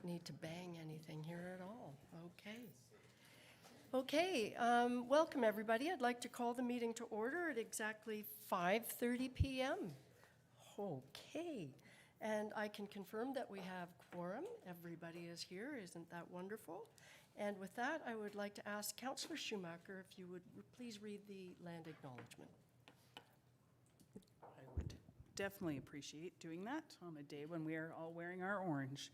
need to bang anything here at all. Okay. Okay, welcome everybody. I'd like to call the meeting to order at exactly 5:30 p.m. Okay, and I can confirm that we have quorum. Everybody is here. Isn't that wonderful? And with that, I would like to ask Councillor Schumacher if you would please read the land acknowledgement. I would definitely appreciate doing that on a day when we are all wearing our orange.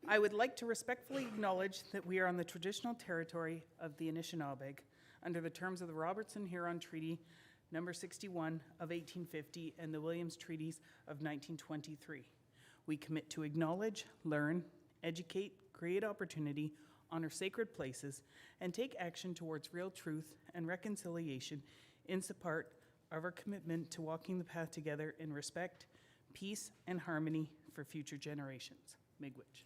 I would like to respectfully acknowledge that we are on the traditional territory of the Anishinaabe under the terms of the Robertson-Huron Treaty number 61 of 1850 and the Williams Treaties of 1923. We commit to acknowledge, learn, educate, create opportunity, honor sacred places, and take action towards real truth and reconciliation in support of our commitment to walking the path together in respect, peace, and harmony for future generations. Miigwech.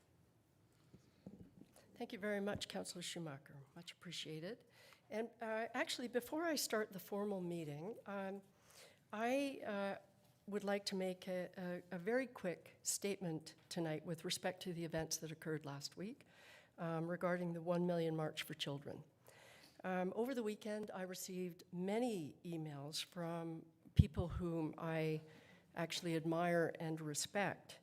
Thank you very much, Councillor Schumacher. Much appreciated. And actually, before I start the formal meeting, I would like to make a very quick statement tonight with respect to the events that occurred last week regarding the 1 Million March for Children. Over the weekend, I received many emails from people whom I actually admire and respect,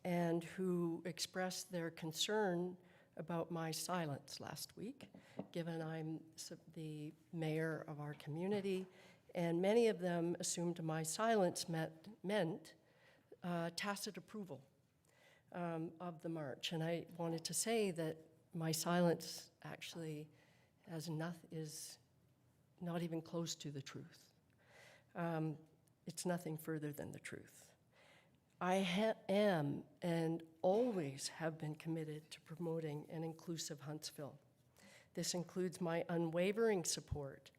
and who expressed their concern about my silence last week, given I'm the mayor of our community, and many of them assumed my silence meant tacit approval of the march. And I wanted to say that my silence actually is not even close to the truth. It's nothing further than the truth. I am and always have been committed to promoting an inclusive Huntsville. This includes my unwavering support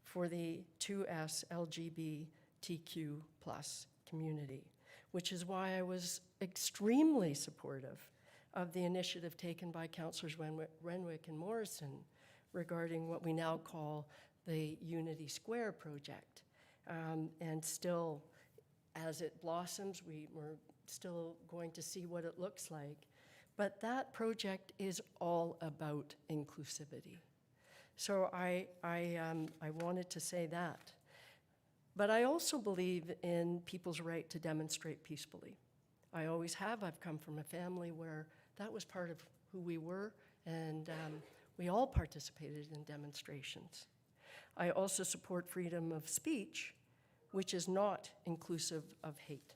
for the 2S LGBTQ+ community, which is why I was extremely supportive of the initiative taken by Councillors Renwick and Morrison regarding what we now call the Unity Square project. And still, as it blossoms, we're still going to see what it looks like. But that project is all about inclusivity. So I wanted to say that. But I also believe in people's right to demonstrate peacefully. I always have. I've come from a family where that was part of who we were, and we all participated in demonstrations. I also support freedom of speech, which is not inclusive of hate.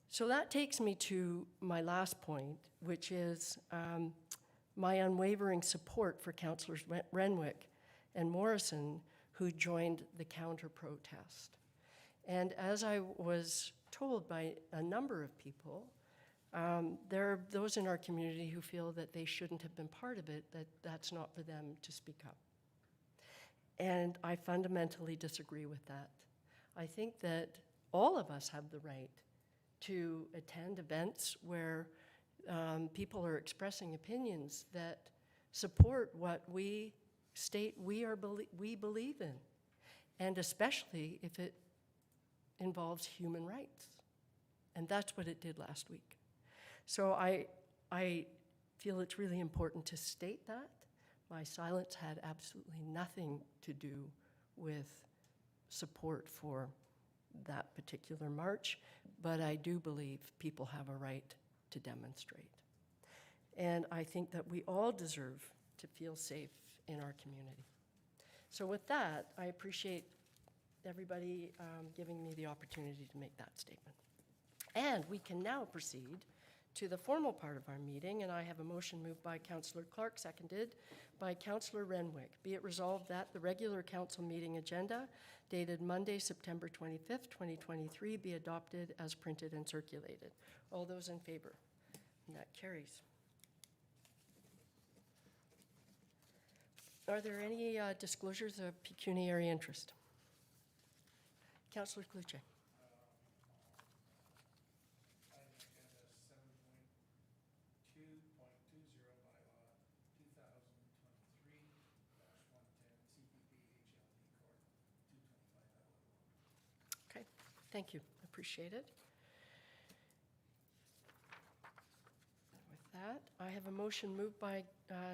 So that takes me to my last point, which is my unwavering support for Councillors Renwick and Morrison, who joined the counter-protest. And as I was told by a number of people, there are those in our community who feel that they shouldn't have been part of it, that that's not for them to speak up. And I fundamentally disagree with that. I think that all of us have the right to attend events where people are expressing opinions that support what we state we believe in, and especially if it involves human rights. And that's what it did last week. So I feel it's really important to state that. My silence had absolutely nothing to do with support for that particular march, but I do believe people have a right to demonstrate. And I think that we all deserve to feel safe in our community. So with that, I appreciate everybody giving me the opportunity to make that statement. And we can now proceed to the formal part of our meeting, and I have a motion moved by Councillor Clark, seconded by Councillor Renwick. Be it resolved that the regular council meeting agenda dated Monday, September 25th, 2023 be adopted as printed and circulated. All those in favor? And that carries. Are there any disclosures of pecuniary interest? Councillor Kluche. Thank you. Appreciate it. With that. I have a motion moved by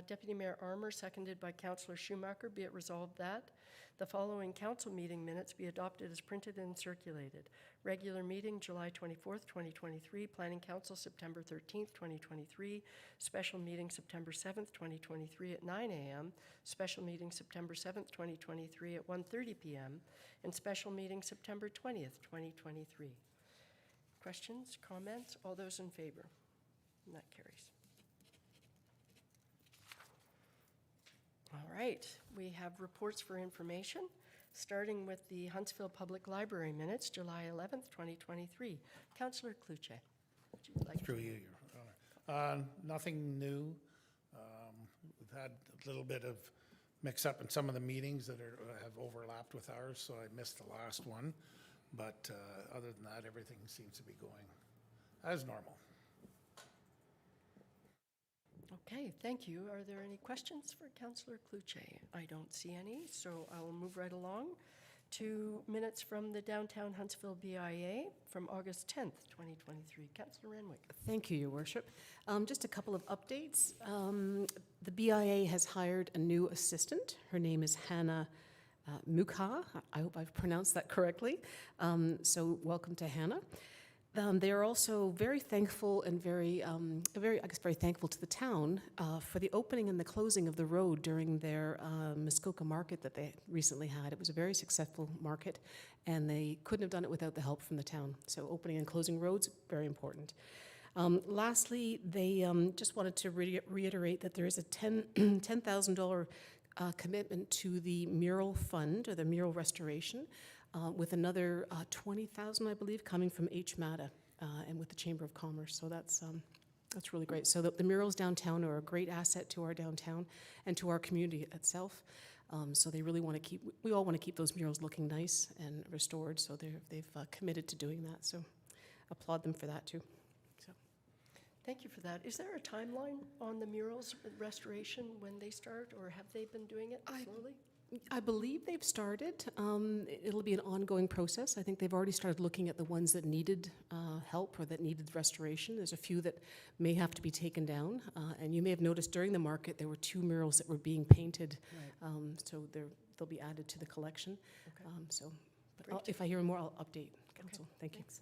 Deputy Mayor Armour, seconded by Councillor Schumacher. Be it resolved that the following council meeting minutes be adopted as printed and circulated. Regular meeting, July 24th, 2023. Planning Council, September 13th, 2023. Special meeting, September 7th, 2023 at 9 a.m. Special meeting, September 7th, 2023 at 1:30 p.m. And special meeting, September 20th, 2023. Questions, comments? All those in favor? And that carries. All right, we have reports for information, starting with the Huntsville Public Library minutes, July 11th, 2023. Councillor Cluche, would you like to? Through you, Your Honor. Nothing new. We've had a little bit of mix-up in some of the meetings that have overlapped with ours, so I missed the last one. But other than that, everything seems to be going as normal. Okay, thank you. Are there any questions for Councillor Cluche? I don't see any, so I will move right along to minutes from the Downtown Huntsville BIA from August 10th, 2023. Councillor Renwick. Thank you, Your Worship. Just a couple of updates. The BIA has hired a new assistant. Her name is Hannah Mukha. I hope I've pronounced that correctly. So welcome to Hannah. They are also very thankful and very thankful to the town for the opening and the closing of the road during their Muskoka market that they recently had. It was a very successful market, and they couldn't have done it without the help from the town. So opening and closing roads, very important. Lastly, they just wanted to reiterate that there is a $10,000 commitment to the mural fund, or the mural restoration, with another $20,000, I believe, coming from HMATA and with the Chamber of Commerce. So that's really great. So the murals downtown are a great asset to our downtown and to our community itself. So they really want to keep, we all want to keep those murals looking nice and restored. So they've committed to doing that. So applaud them for that too. So. Thank you for that. Is there a timeline on the murals restoration when they start, or have they been doing it slowly? I believe they've started. It'll be an ongoing process. I think they've already started looking at the ones that needed help or that needed restoration. There's a few that may have to be taken down. And you may have noticed during the market there were 2 murals that were being painted. Right. So they'll be added to the collection. Okay. But if I hear more, I'll update Council. Okay, Thank you. thanks.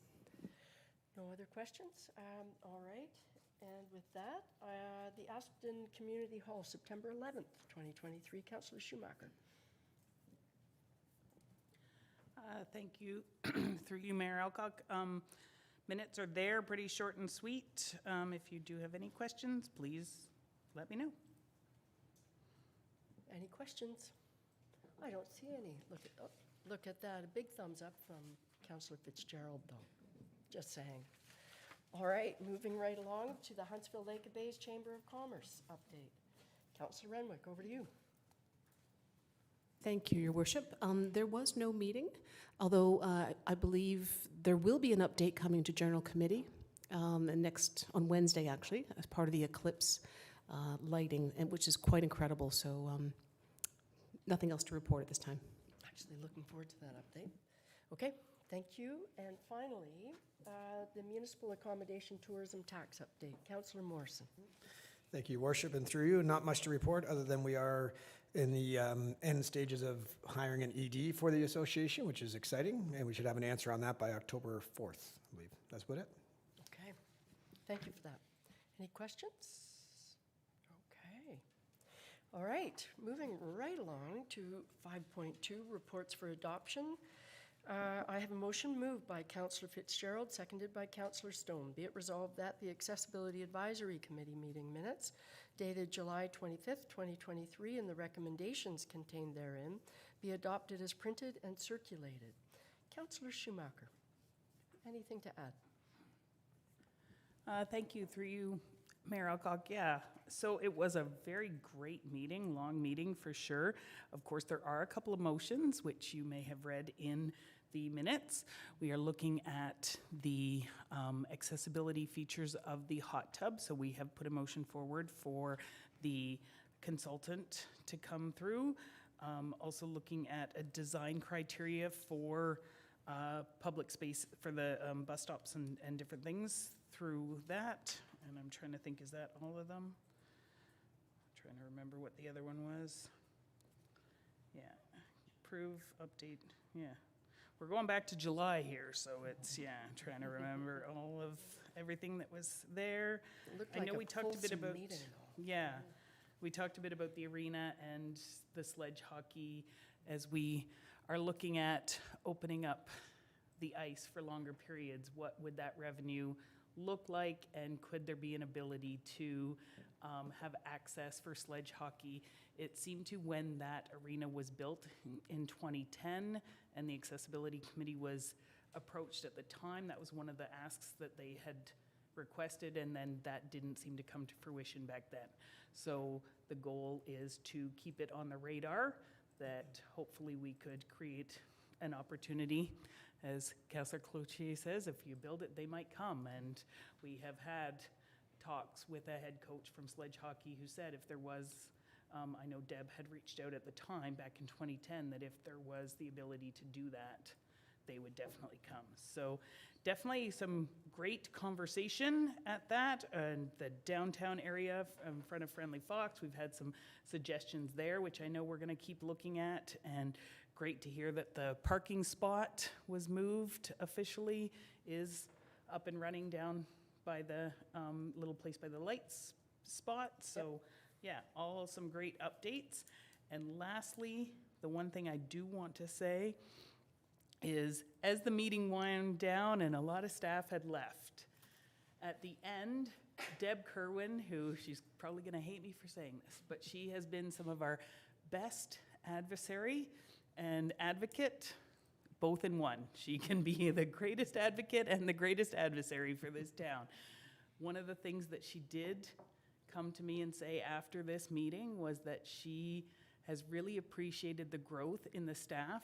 No other questions? All right. And with that, the Aspen Community Hall, September 11th, 2023. Councillor Schumacher. Thank you. Through you, Mayor Alcock. Minutes are there, pretty short and sweet. If you do have any questions, please let me know. Any questions? I don't see any. Look at that. A big thumbs up from Councillor Fitzgerald, though. Just saying. All right, moving right along to the Huntsville Lake of Bays Chamber of Commerce update. Councillor Renwick, over to you. Thank you, Your Worship. There was no meeting, although I believe there will be an update coming to General Committee on Wednesday, actually, as part of the eclipse lighting, which is quite incredible. So nothing else to report at this time. Actually looking forward to that update. Okay, thank you. And finally, the Municipal Accommodation Tourism Tax update. Councillor Morrison. Thank you, Your Worship, and through you, not much to report other than we are in the end stages of hiring an ED for the association, which is exciting, and we should have an answer on that by October 4th, I believe. That's about it. Okay, thank you for that. Any questions? Okay. All right, moving right along to 5.2, reports for adoption. I have a motion moved by Councillor Fitzgerald, seconded by Councillor Stone. Be it resolved that the Accessibility Advisory Committee meeting minutes dated July 25th, 2023, and the recommendations contained therein be adopted as printed and circulated. Councillor Schumacher, anything to add? Thank you. Through you, Mayor Alcock. Yeah, so it was a very great meeting, long meeting for sure. Of course, there are a couple of motions, which you may have read in the minutes. We are looking at the accessibility features of the hot tub. So we have put a motion forward for the consultant to come through. Also looking at a design criteria for public space for the bus stops and different things through that. and I'm trying to think, is that all of them? Trying to remember what the other one was. Yeah, approve, update, yeah. We're going back to July here, so it's, yeah, trying to remember all of everything that was there. It looked I like know a we talked a bit fulsome about, meeting, though. yeah, we talked a bit about the arena and the sledge hockey as we are looking at opening up the ice for longer periods. What would that revenue look like, and could there be an ability to have access for sledge hockey? It seemed to, when that arena was built in 2010 and the accessibility committee was approached at the time, that was one of the asks that they had requested, and then that didn't seem to come to fruition back then. So the goal is to keep it on the radar, that hopefully we could create an opportunity. As Councillor Cloutier says, if you build it, they might come. And we have had talks with a head coach from sledge hockey who said if there was, I know Deb had reached out at the time back in 2010, that if there was the ability to do that, they would definitely come. So definitely some great conversation at that. And the downtown area in front of Friendly Fox, we've had some suggestions there, which I know we're going to keep looking at. And great to hear that the parking spot was moved officially, is up and running down by the little place by the lights spot. So yeah, all some great updates. And lastly, the one thing I do want to say is as the meeting wound down and a lot of staff had left, at the end, Deb Kerwin, who she's probably going to hate me for saying this, but she has been some of our best adversary and advocate, both in one. She can be the greatest advocate and the greatest adversary for this town. One of the things that she did come to me and say after this meeting was that she has really appreciated the growth in the staff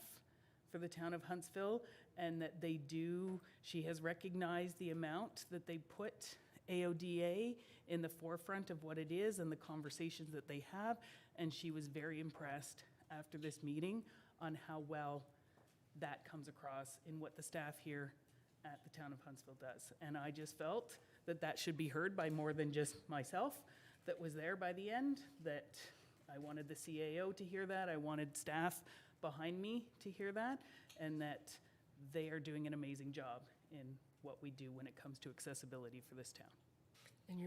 for the town of Huntsville, and that she has recognized the amount that they put AODA in the forefront of what it is and the conversations that they have, and she was very impressed after this meeting on how well that comes across in what the staff here at the town of Huntsville does. And I just felt that that should be heard by more than just myself that was there by the end, that I wanted the CAO to hear that, I wanted staff behind me to hear that, and that they are doing an amazing job in what we do when it comes to accessibility for this town. And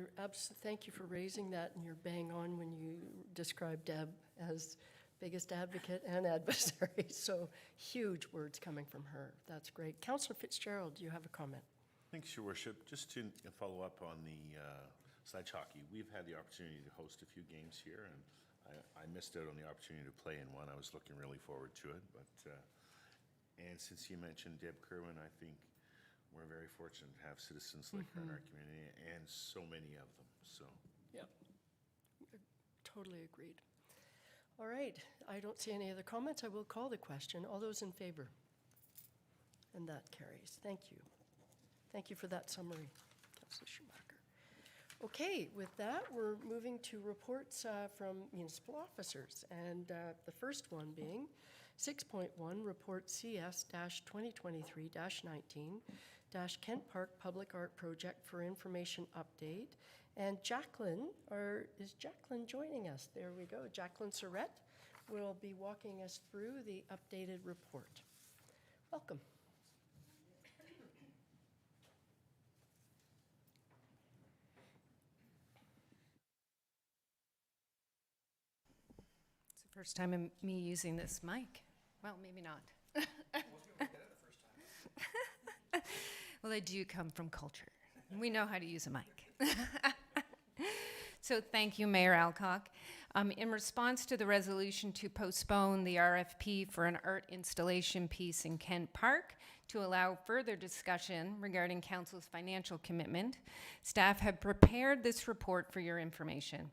thank you for raising that, and you're bang on when you describe Deb as biggest advocate and adversary. So huge words coming from her. That's great. Councillor Fitzgerald, do you have a comment? Thanks, Your Worship. Just to follow up on the sledge hockey, we've had the opportunity to host a few games here, and I missed out on the opportunity to play in one. I was looking really forward to it. But and since you mentioned Deb Kerwin, I think we're very fortunate to have citizens like her in our community, and so many of them. So Yep. Totally agreed. All right, I don't see any other comments. I will call the question. All those in favor? And that carries. Thank you. Thank you for that summary, Councillor Schumacher. Okay, with that, we're moving to reports from municipal officers. And the first one being 6.1, report CS-2023-19, Kent Park Public Art Project for information update. And Jacqueline, is Jacqueline joining us? There we go. Jacqueline Surrett will be walking us through the updated report. Welcome. It's the first time of me using this mic. Well, maybe not. Well, I do come from culture. We know how to use a mic. So thank you, Mayor Alcock. In response to the resolution to postpone the RFP for an art installation piece in Kent Park to allow further discussion regarding council's financial commitment, staff have prepared this report for your information.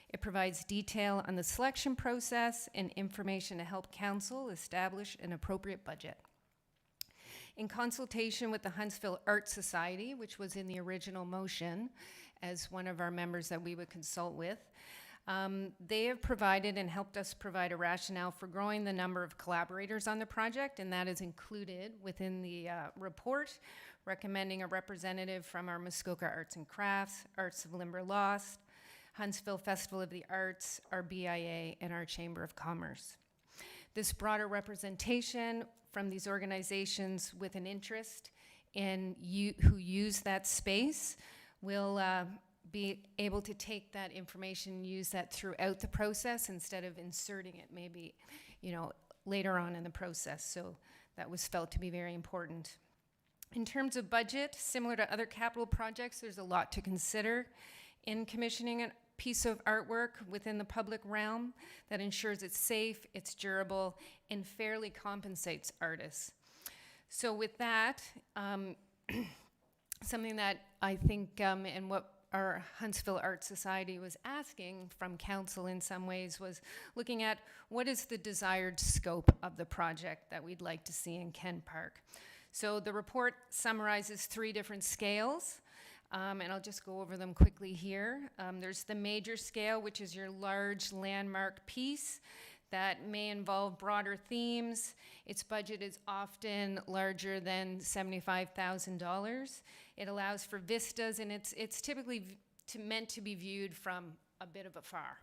It provides detail on the selection process and information to help council establish an appropriate budget. In consultation with the Huntsville Art Society, which was in the original motion as one of our members that we would consult with, They have provided and helped us provide a rationale for growing the number of collaborators on the project, and that is included within the report, recommending a representative from our Muskoka Arts and Crafts, Arts of Limberlost, Huntsville Festival of the Arts, our BIA, and our Chamber of Commerce. This broader representation from these organizations with an interest in who use that space will be able to take that information and use that throughout the process instead of inserting it maybe, later on in the process. So that was felt to be very important. In terms of budget, similar to other capital projects, there's a lot to consider in commissioning a piece of artwork within the public realm that ensures it's safe, it's durable, and fairly compensates artists. So with that, something that I think and what our Huntsville Art Society was asking from council in some ways was looking at what is the desired scope of the project that we'd like to see in Kent Park. So the report summarizes 3 different scales, and I'll just go over them quickly here. There's the major scale, which is your large landmark piece that may involve broader themes. Its budget is often larger than $75,000. It allows for vistas, and it's typically meant to be viewed from a bit of afar.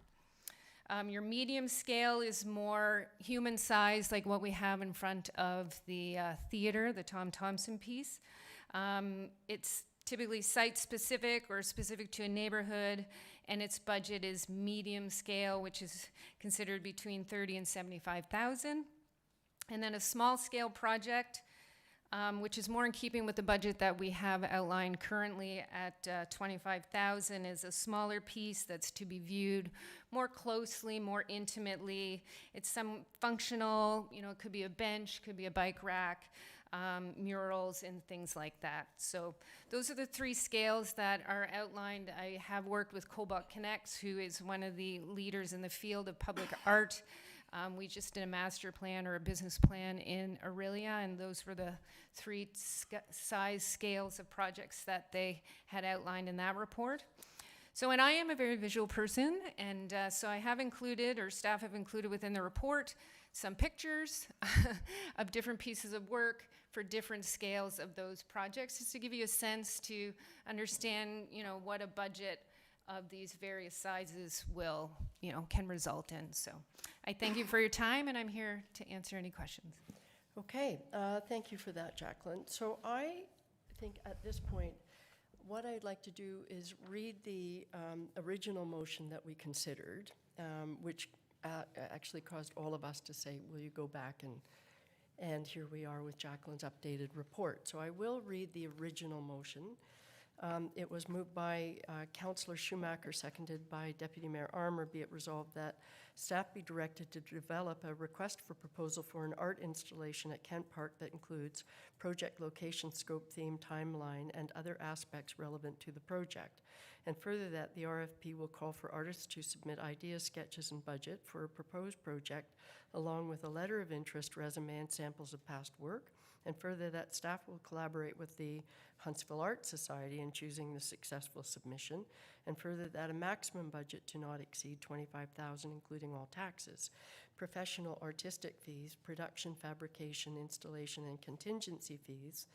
Your medium scale is more human sized, like what we have in front of the theater, the Tom Thompson piece. It's typically site-specific or specific to a neighborhood, and its budget is medium scale, which is considered between $30,000 and $75,000. And then a small-scale project, which is more in keeping with the budget that we have outlined currently at $25,000, is a smaller piece that's to be viewed more closely, more intimately. It's some functional, it could be a bench, could be a bike rack, murals and things like that. So those are the 3 scales that are outlined. I have worked with Cobalt Connects, who is one of the leaders in the field of public art. We just did a master plan or a business plan in Aurelia, and those were the 3 size scales of projects that they had outlined in that report. So, and I am a very visual person, and so I have included, or staff have included within the report, some pictures of different pieces of work for different scales of those projects, just to give you a sense to understand, what a budget of these various sizes will, can result in. So I thank you for your time, and I'm here to answer any questions. Okay, thank you for that, Jacqueline. So I think at this point, what I'd like to do is read the original motion that we considered, which actually caused all of us to say, will you go back and here we are with Jacqueline's updated report. So I will read the original motion. It was moved by Councillor Schumacher, seconded by Deputy Mayor Armour. Be it resolved that staff be directed to develop a request for proposal for an art installation at Kent Park that includes project location, scope, theme, timeline, and other aspects relevant to the project. And further, that the RFP will call for artists to submit ideas, sketches, and budget for a proposed project, along with a letter of interest, resume, and samples of past work. And further, that staff will collaborate with the Huntsville Art Society in choosing the successful submission. And further, that a maximum budget to not exceed $25,000, including all taxes. Professional artistic fees, production, fabrication, installation, and contingency fees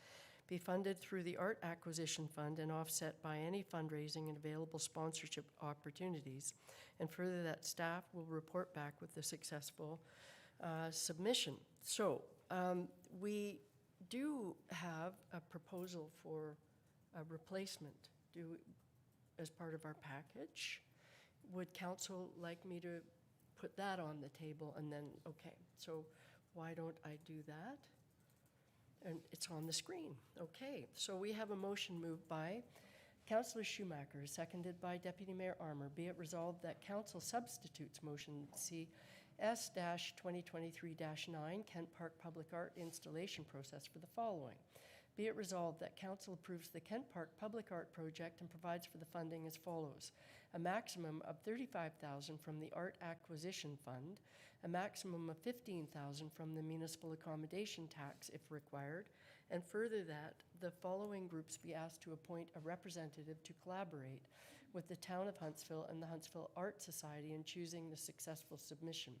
be funded through the Art Acquisition Fund and offset by any fundraising and available sponsorship opportunities. And further, that staff will report back with the successful submission. So we do have a proposal for a replacement as part of our package. Would council like me to put that on the table and then, okay, so why don't I do that? And it's on the screen. Okay, so we have a motion moved by Councillor Schumacher, seconded by Deputy Mayor Armour. Be it resolved that council substitutes motion CS-2023-9 Kent Park Public Art Installation Process for the following. Be it resolved that council approves the Kent Park Public Art Project and provides for the funding as follows. A maximum of $35,000 from the Art Acquisition Fund, a maximum of $15,000 from the Municipal Accommodation Tax if required, and further that the following groups be asked to appoint a representative to collaborate with the Town of Huntsville and the Huntsville Art Society in choosing the successful submission.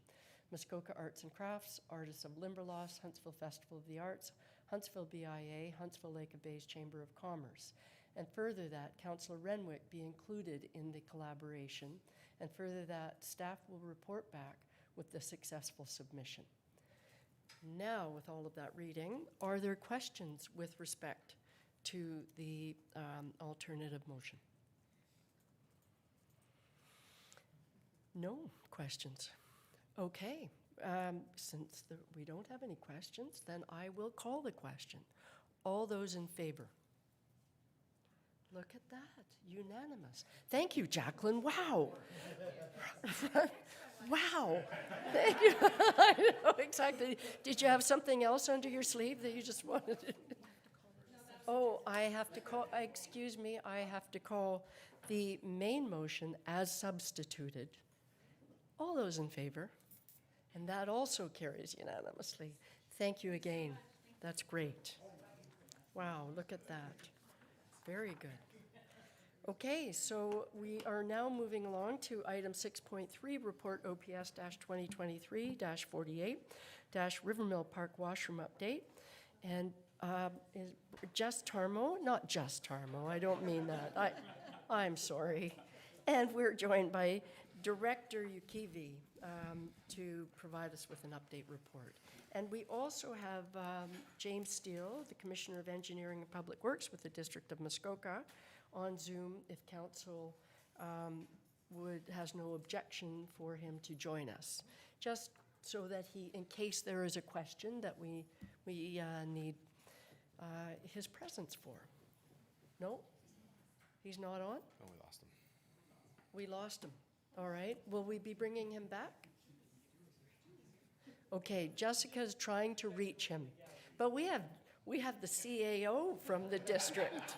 Muskoka Arts and Crafts, Artists of Limberlost, Huntsville Festival of the Arts, Huntsville BIA, Huntsville Lake of Bays Chamber of Commerce. And further that Councillor Renwick be included in the collaboration, and further that staff will report back with the successful submission. Now, with all of that reading, are there questions with respect to the alternative motion? No questions. Okay, since we don't have any questions, then I will call the question. All those in favor? Look at that, unanimous. Thank you, Jacqueline, wow. Wow, thank you. I know, exactly. Did you have something else under your sleeve that you just wanted to? Oh, I have to call, excuse me, I have to call the main motion as substituted. All those in favor? And that also carries unanimously. Thank you again. That's great. Wow, look at that. Very good. Okay, so we are now moving along to item 6.3, Report OPS-2023-48, Rivermill Park Washroom Update. And is Just Tarmo, not Just Tarmo, I don't mean that. I'm sorry. And we're joined by Director Yukivi to provide us with an update report. And we also have James Steele, the Commissioner of Engineering and Public Works with the District of Muskoka, on Zoom if council has no objection for him to join us. Just so that he, in case there is a question that we need his presence for. No? He's not on? Oh, we lost him. We lost him. All right. Will we be bringing him back? Okay, Jessica's trying to reach him. But we have the CAO from the district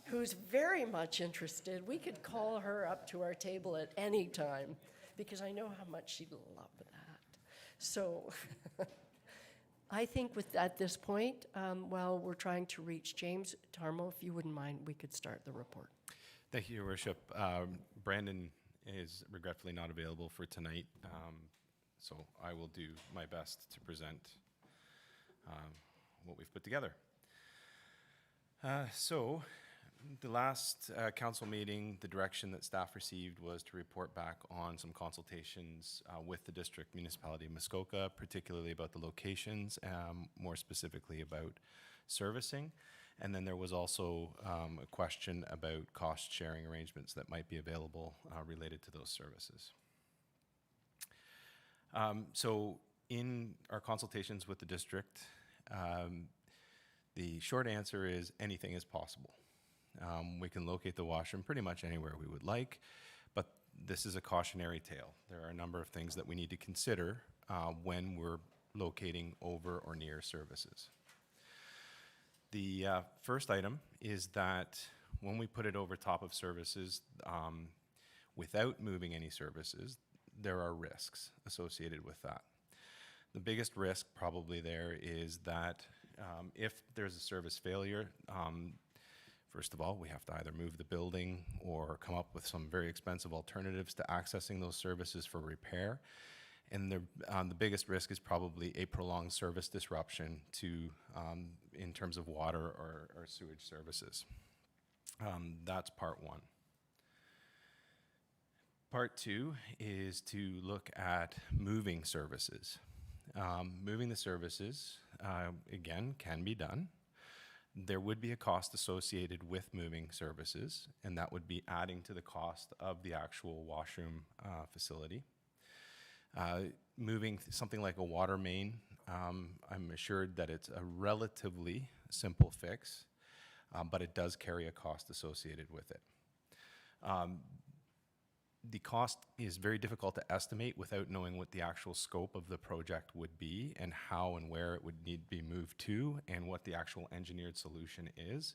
who's very much interested. We could call her up to our table at any time because I know how much she'd love that. So I think at this point, while we're trying to reach James Tarmo, if you wouldn't mind, we could start the report. Thank you, Your Worship. Brandon is regretfully not available for tonight, so I will do my best to present what we've put together. So, the last council meeting, the direction that staff received was to report back on some consultations with the district municipality of Muskoka, particularly about the locations, more specifically about servicing. And then there was also a question about cost-sharing arrangements that might be available related to those services. So in our consultations with the district, the short answer is anything is possible. We can locate the washroom pretty much anywhere we would like, but this is a cautionary tale. There are a number of things that we need to consider when we're locating over or near services. The first item is that when we put it over top of services, without moving any services, there are risks associated with that. The biggest risk probably there is that if there's a service failure, first of all, we have to either move the building or come up with some very expensive alternatives to accessing those services for repair. And the biggest risk is probably a prolonged service disruption to, in terms of water or sewage services. That's part one. Part two is to look at moving services. Moving the services, again, can be done. There would be a cost associated with moving services, and that would be adding to the cost of the actual washroom facility. Moving something like a water main, I'm assured that it's a relatively simple fix, but it does carry a cost associated with it. The cost is very difficult to estimate without knowing what the actual scope of the project would be and how and where it would need to be moved to and what the actual engineered solution is.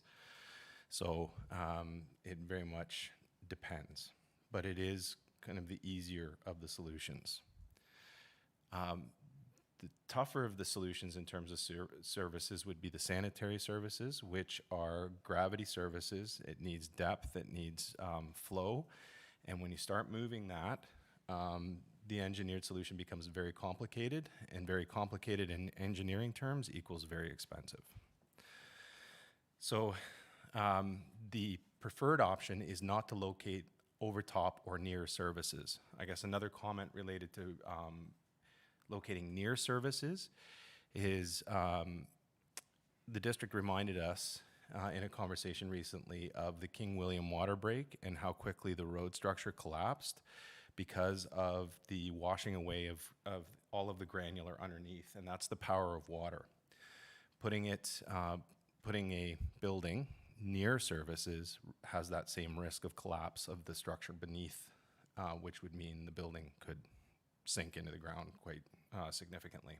So it very much depends, but it is kind of the easier of the solutions. The tougher of the solutions in terms of services would be the sanitary services, which are gravity services. It needs depth, it needs flow. And when you start moving that, the engineered solution becomes very complicated, and very complicated in engineering terms equals very expensive. So the preferred option is not to locate over top or near services. I guess another comment related to locating near services is the district reminded us in a conversation recently of the King William water break and how quickly the road structure collapsed because of the washing away of all of the granular underneath, and that's the power of water. Putting a building near services has that same risk of collapse of the structure beneath, which would mean the building could sink into the ground quite significantly.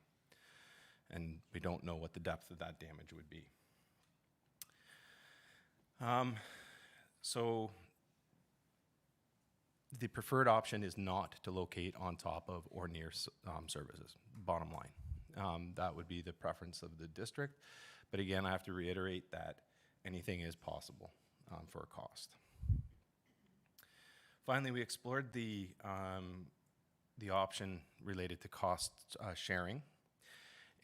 And we don't know what the depth of that damage would be. So the preferred option is not to locate on top of or near services, bottom line. That would be the preference of the district. But again, I have to reiterate that anything is possible for a cost. Finally, we explored the option related to cost sharing.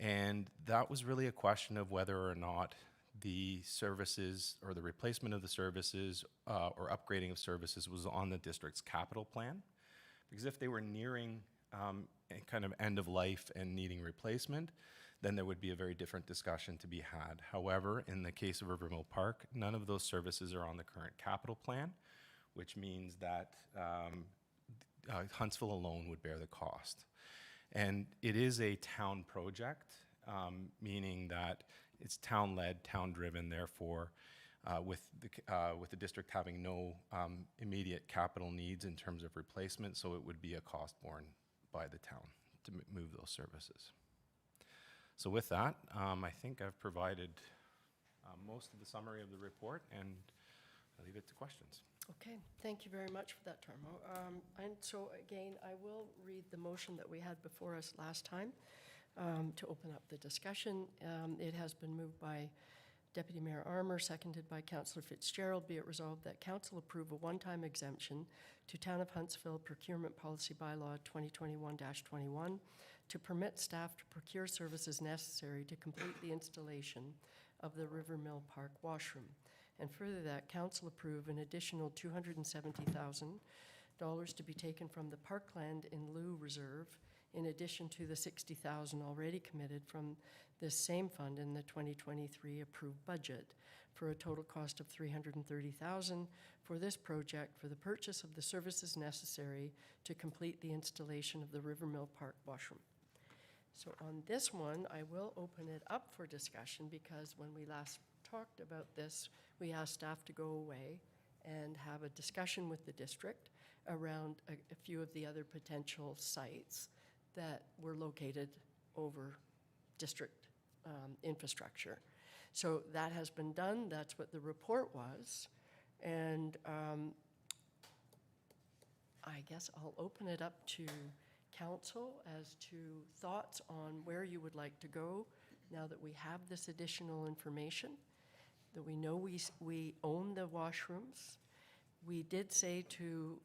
And that was really a question of whether or not the services or the replacement of the services or upgrading of services was on the district's capital plan. Because if they were nearing a kind of end of life and needing replacement, then there would be a very different discussion to be had. However, in the case of Rivermill Park, none of those services are on the current capital plan, which means that Huntsville alone would bear the cost. And it is a town project, meaning that it's town-led, town-driven, therefore, with the district having no immediate capital needs in terms of replacement, so it would be a cost borne by the town to move those services. So with that, I think I've provided most of the summary of the report, and I'll leave it to questions. Okay, thank you very much for that, Tarmo. And so again, I will read the motion that we had before us last time to open up the discussion. It has been moved by Deputy Mayor Armour, seconded by Councillor Fitzgerald. Be it resolved that Council approve a one-time exemption to Town of Huntsville Procurement Policy Bylaw 2021-21 to permit staff to procure services necessary to complete the installation of the Rivermill Park washroom. And further that Council approve an additional $270,000 to be taken from the Parkland in lieu reserve, in addition to the $60,000 already committed from this same fund in the 2023 approved budget, for a total cost of $330,000 for this project for the purchase of the services necessary to complete the installation of the Rivermill Park washroom. So on this one, I will open it up for discussion, because when we last talked about this, we asked staff to go away and have a discussion with the district around a few of the other potential sites that were located over district infrastructure. So that has been done. That's what the report was. And I guess I'll open it up to council as to thoughts on where you would like to go now that we have this additional information, that we know we own the washrooms. We did say to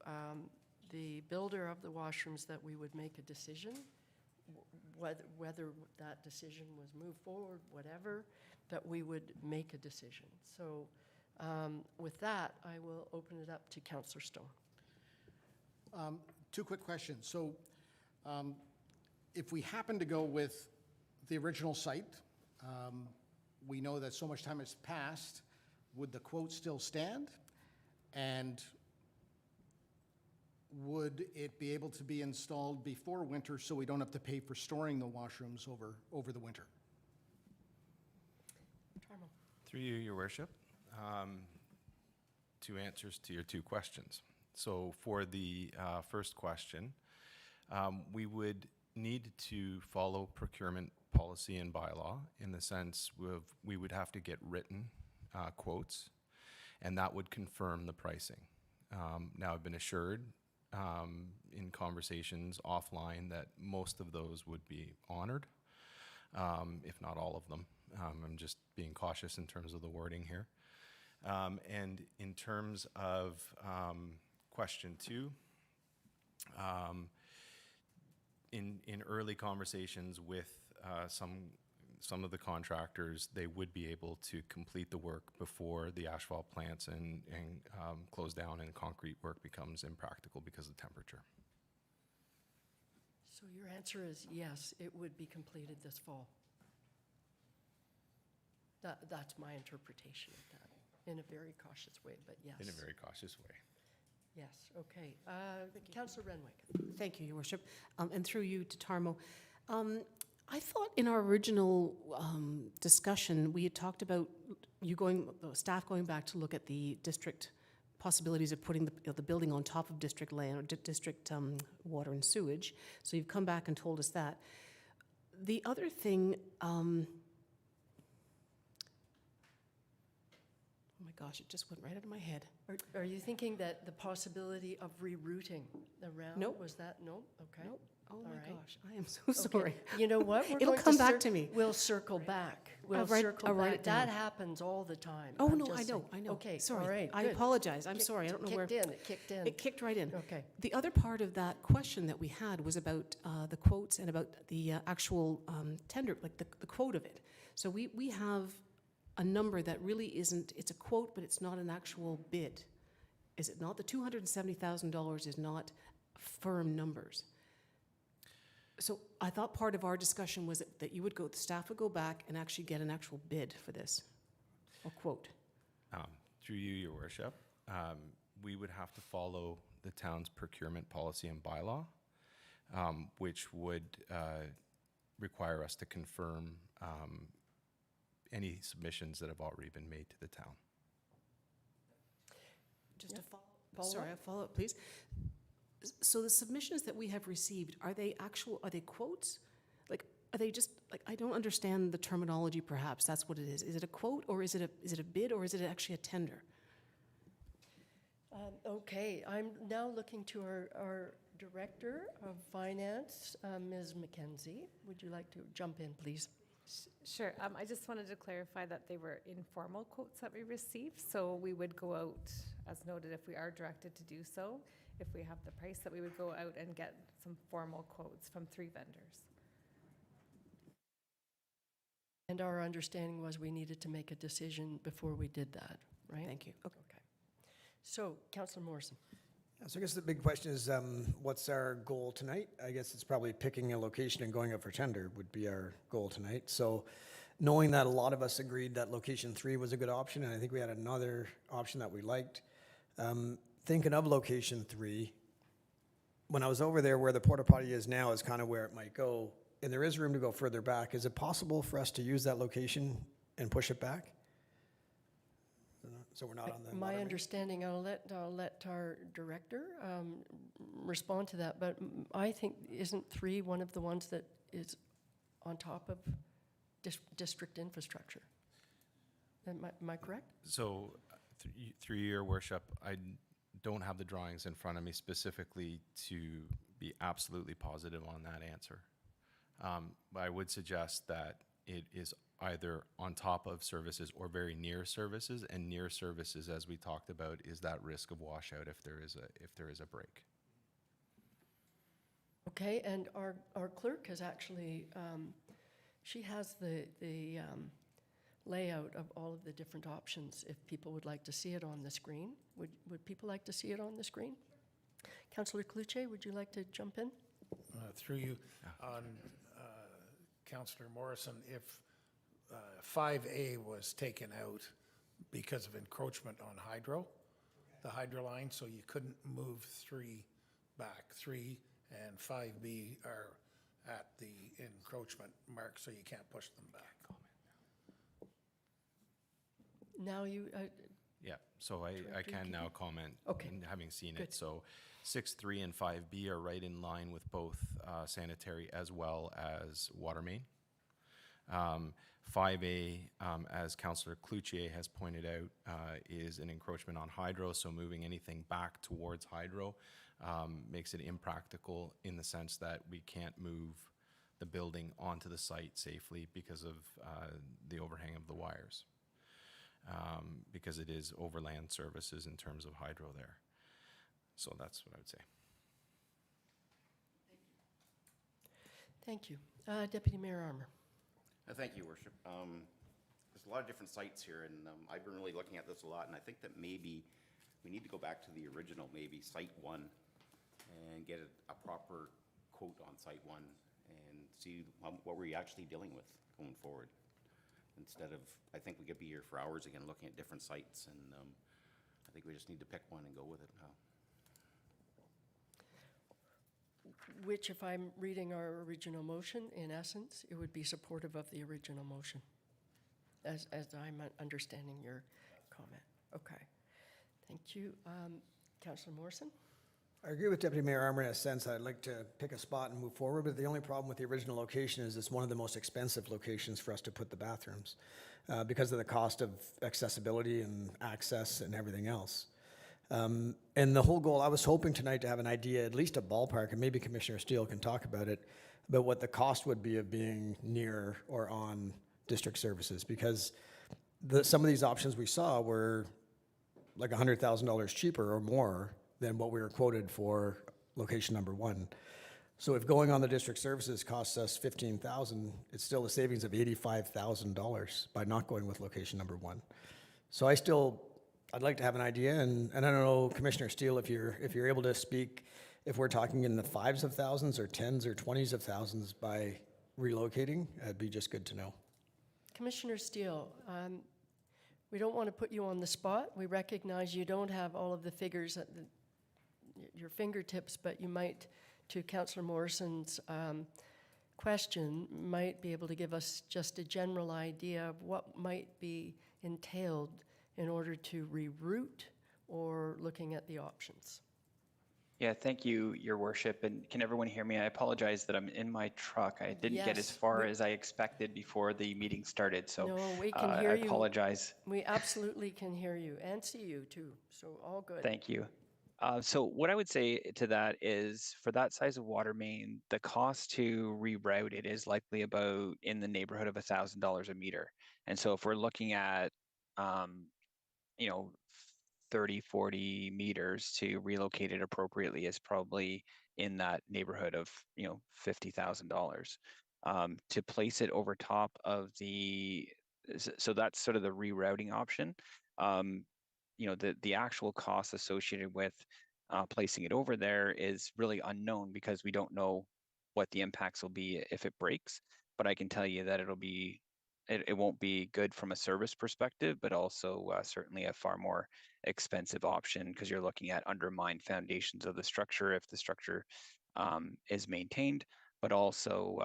the builder of the washrooms that we would make a decision, whether that decision was moved forward, whatever, that we would make a decision. So with that, I will open it up to Councillor Stone. Two quick questions. So if we happen to go with the original site, we know that so much time has passed. Would the quote still stand? And would it be able to be installed before winter so we don't have to pay for storing the washrooms over the winter? Tarmo. Through you, Your Worship, two answers to your two questions. So for the first question, we would need to follow procurement policy and bylaw in the sense of we would have to get written quotes, and that would confirm the pricing. Now, I've been assured in conversations offline that most of those would be honored. if not all of them. I'm just being cautious in terms of the wording here. And in terms of question 2, in early conversations with some of the contractors, they would be able to complete the work before the asphalt plants and close down and concrete work becomes impractical because of temperature. So your answer is yes, it would be completed this fall? That's my interpretation of that, in a very cautious way, but yes. In a very cautious way. Yes, okay. Councillor Renwick. Thank you, Your Worship. And through you to Tarmo. I thought in our original discussion, we had talked about staff going back to look at the district possibilities of putting the building on top of district land, or district water and sewage. So you've come back and told us that. The other thing, oh my gosh, it just went right out of my head. Are you thinking that the possibility of rerouting around? Nope. Was that, no? Okay. Nope. Oh All my right. gosh, I am so sorry. You know what? We're It'll going come back to me. We'll circle back. We'll I'll write circle it back. That down. happens all the time. Oh, I'm no, just I know, saying. I know. Okay, Sorry. all right, I good. apologize. I'm sorry. I don't know where. It kicked in. It kicked right in. Okay. The other part of that question that we had was about the quotes and about the actual tender, like the quote of it. So we have a number that really isn't, it's a quote, but it's not an actual bid. Is it not? The $270,000 is not firm numbers. So I thought part of our discussion was that you would go, the staff would go back and actually get an actual bid for this, or quote. Through you, Your Worship, we would have to follow the town's procurement policy and bylaw, which would require us to confirm any submissions that have already been made to the town. Just a follow. Follow Sorry, up? a follow-up, please. So the submissions that we have received, are they quotes? Like, are they just, like, I don't understand the terminology perhaps, that's what it is. Is it a quote, or is it a bid, or is it actually a tender? Okay, I'm now looking to our Director of Finance, Ms. McKenzie. Would you like to jump in, please? Sure. I just wanted to clarify that they were informal quotes that we received, so we would go out, as noted, if we are directed to do so. If we have the price, that we would go out and get some formal quotes from 3 vendors. And our understanding was we needed to make a decision before we did that, right? Thank you. Okay. Okay. So, Councillor Morrison. So I guess the big question is, what's our goal tonight? I guess it's probably picking a location and going up for tender would be our goal tonight. So knowing that a lot of us agreed that location 3 was a good option, and I think we had another option that we liked. Thinking of location 3, when I was over there where the porta potty is now is kind of where it might go, and there is room to go further back. Is it possible for us to use that location and push it back? So we're not on the My water main? understanding, I'll let our Director respond to that, but I think, isn't 3 one of the ones that is on top of district infrastructure? Am I correct? So, through your worship, I don't have the drawings in front of me specifically to be absolutely positive on that answer. But I would suggest that it is either on top of services or very near services, and near services, as we talked about, is that risk of washout if there is a break. Okay, and our clerk has actually, she has the layout of all of the different options, if people would like to see it on the screen. Would people like to see it on the screen? Councillor Cluche, would you like to jump in? Through you, on Councillor Morrison, if 5A was taken out because of encroachment on the hydro line, so you couldn't move 3 back. 3 and 5B are at the encroachment mark, so you can't push them back. Now you, Yeah, so I Director can Keating? now comment, Okay. having seen Good. it. So 6.3 and 5B are right in line with both sanitary as well as water main. 5A, as Councillor Cloutier has pointed out, is an encroachment on hydro, so moving anything back towards hydro makes it impractical in the sense that we can't move the building onto the site safely because of the overhang of the wires. Because it is overland services in terms of hydro there. So that's what I would say. Thank you. Deputy Mayor Armour. Thank you, Worship. There's a lot of different sites here, and I've been really looking at this a lot, and I think that maybe we need to go back to the original, maybe Site 1, and get a proper quote on Site 1 and see what we're actually dealing with going forward. Instead of, I think we could be here for hours again looking at different sites, and I think we just need to pick one and go with it now. Which, if I'm reading our original motion, in essence, it would be supportive of the original motion, as I'm understanding your comment. Okay. Thank you. Councillor Morrison? I agree with Deputy Mayor Armour in a sense. I'd like to pick a spot and move forward, but the only problem with the original location is it's one of the most expensive locations for us to put the bathrooms because of the cost of accessibility and access and everything else. And the whole goal, I was hoping tonight to have an idea, at least a ballpark, and maybe Commissioner Steele can talk about it, about what the cost would be of being near or on district services, because some of these options we saw were like $100,000 cheaper or more than what we were quoted for location number 1. So if going on the district services costs us $15,000, it's still a savings of $85,000 by not going with location number 1. So I'd like to have an idea, and I don't know, Commissioner Steele, if you're able to speak, if we're talking in the fives of thousands or tens or 20s of thousands by relocating, it'd be just good to know. Commissioner Steele, we don't want to put you on the spot. We recognize you don't have all of the figures at your fingertips, but you might, to Councillor Morrison's question, might be able to give us just a general idea of what might be entailed in order to reroute or looking at the options. Yeah, thank you, Your Worship. And can everyone hear me? I apologize that I'm in my truck. I didn't get as Yes, far as I expected before the meeting started, so No, we can hear I you. apologize. We absolutely can hear you and see you too, so all good. Thank you. So what I would say to that is, for that size of water main, the cost to reroute it is likely about in the neighborhood of $1,000 a meter. And so if we're looking at, 30, 40 meters to relocate it appropriately is probably in that neighborhood of, $50,000. To place it over top of so that's sort of the rerouting option. The actual cost associated with placing it over there is really unknown because we don't know what the impacts will be if it breaks. But I can tell you that it won't be good from a service perspective, but also certainly a far more expensive option because you're looking at undermined foundations of the structure if the structure is maintained, but also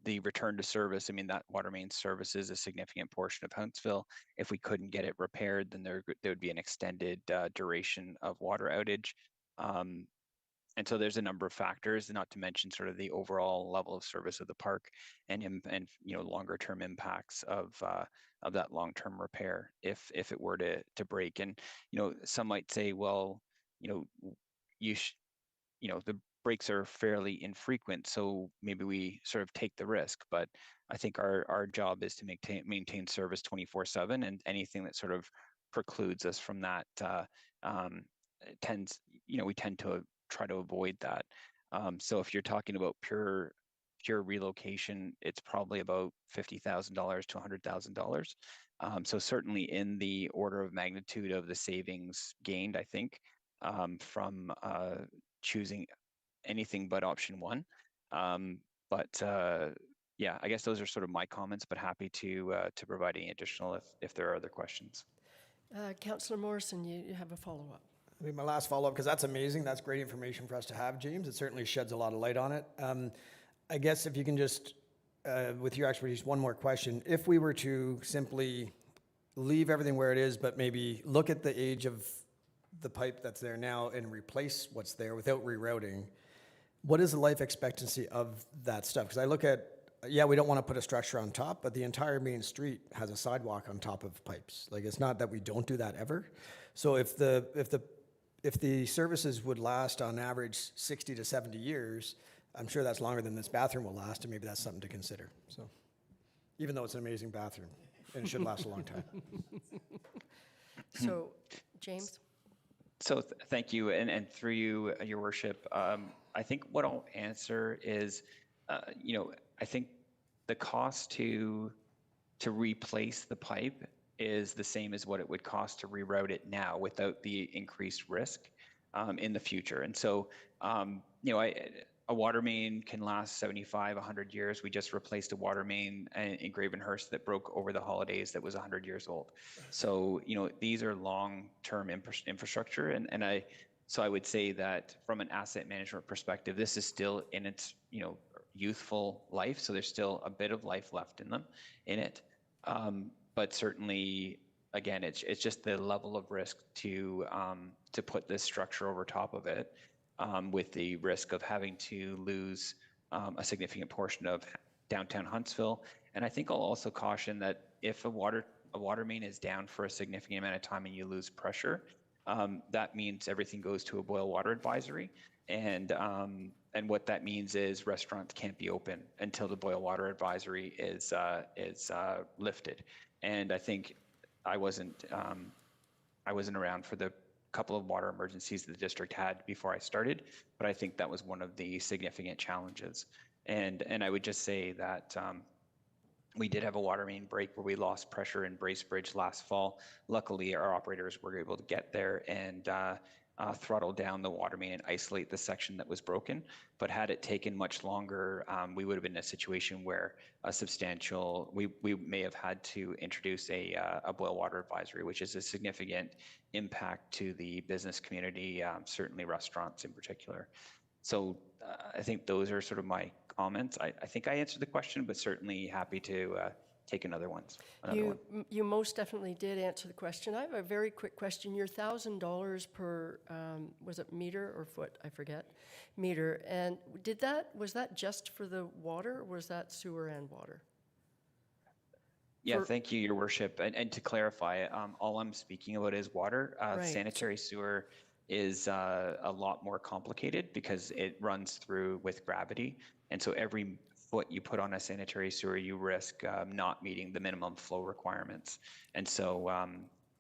the return to service. I mean, that water main services a significant portion of Huntsville. If we couldn't get it repaired, then there would be an extended duration of water outage. And so there's a number of factors, not to mention sort of the overall level of service of the park and longer term impacts of that long term repair if it were to break. And some might say, well, the breaks are fairly infrequent, so maybe we sort of take the risk. But I think our job is to maintain service 24/7, and anything that sort of precludes us from that we tend to try to avoid that. So if you're talking about pure relocation, it's probably about $50,000 to $100,000. So certainly in the order of magnitude of the savings gained, I think, from choosing anything but option 1. Yeah, I guess those are sort of my comments, but happy to provide any additional if there are other questions. Councillor Morrison, you have a follow-up. I mean, my last follow-up, because that's amazing. That's great information for us to have, James. It certainly sheds a lot of light on it. I guess if you can just, with your expertise, one more question. If we were to simply leave everything where it is, but maybe look at the age of the pipe that's there now and replace what's there without rerouting, what is the life expectancy of that stuff? Because I look at, we don't want to put a structure on top, but the entire main street has a sidewalk on top of pipes. Like, it's not that we don't do that ever. So if the services would last on average 60 to 70 years, I'm sure that's longer than this bathroom will last, and maybe that's something to consider, so. Even though it's an amazing bathroom, and it should last a long time. So, James? So thank you, and through you, Your Worship, I think what I'll answer is, I think the cost to replace the pipe is the same as what it would cost to reroute it now without the increased risk in the future. And so, a water main can last 75, 100 years. We just replaced a water main in Gravenhurst that broke over the holidays that was 100 years old. So, these are long-term infrastructure. So I would say that from an asset management perspective, this is still in its, youthful life. So there's still a bit of life left in it. But certainly, again, it's just the level of risk to put this structure over top of it. With the risk of having to lose a significant portion of downtown Huntsville. And I think I'll also caution that if a water main is down for a significant amount of time and you lose pressure, that means everything goes to a boil water advisory. And what that means is restaurants can't be open until the boil water advisory is lifted. And I think I wasn't around for the couple of water emergencies the district had before I started, but I think that was one of the significant challenges. And I would just say that we did have a water main break where we lost pressure in Bracebridge last fall. Luckily, our operators were able to get there and throttle down the water main and isolate the section that was broken. But had it taken much longer, we would have been in a situation where we may have had to introduce a boil water advisory, which is a significant impact to the business community, certainly restaurants in particular. So I think those are sort of my comments. I think I answered the question, but certainly happy to take another one. You most definitely did answer the question. I have a very quick question. Your $1,000 per, was it meter or foot? I forget. Meter. And was that just for the water, or was that sewer and water? Yeah, thank you, Your Worship. And to clarify, all I'm speaking about is water. Right. Sanitary sewer is a lot more complicated because it runs through with gravity. And so every foot you put on a sanitary sewer, you risk not meeting the minimum flow requirements. And so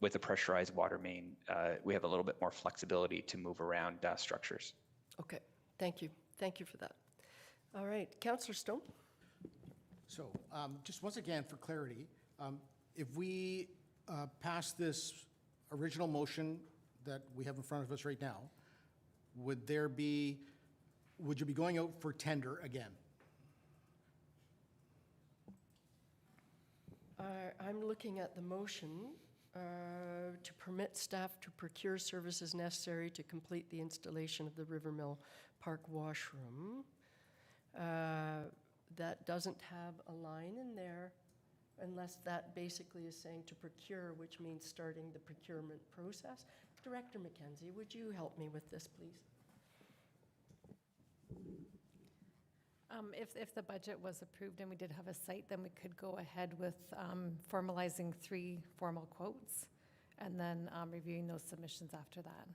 with a pressurized water main, we have a little bit more flexibility to move around structures. Okay, thank you. Thank you for that. All right, Councillor Stone? So just once again, for clarity, if we pass this original motion that we have in front of us right now, would you be going out for tender again? I'm looking at the motion to permit staff to procure services necessary to complete the installation of the Rivermill Park washroom. That doesn't have a line in there unless that basically is saying to procure, which means starting the procurement process. Director McKenzie, would you help me with this, please? If the budget was approved and we did have a site, then we could go ahead with formalizing 3 formal quotes and then reviewing those submissions after that.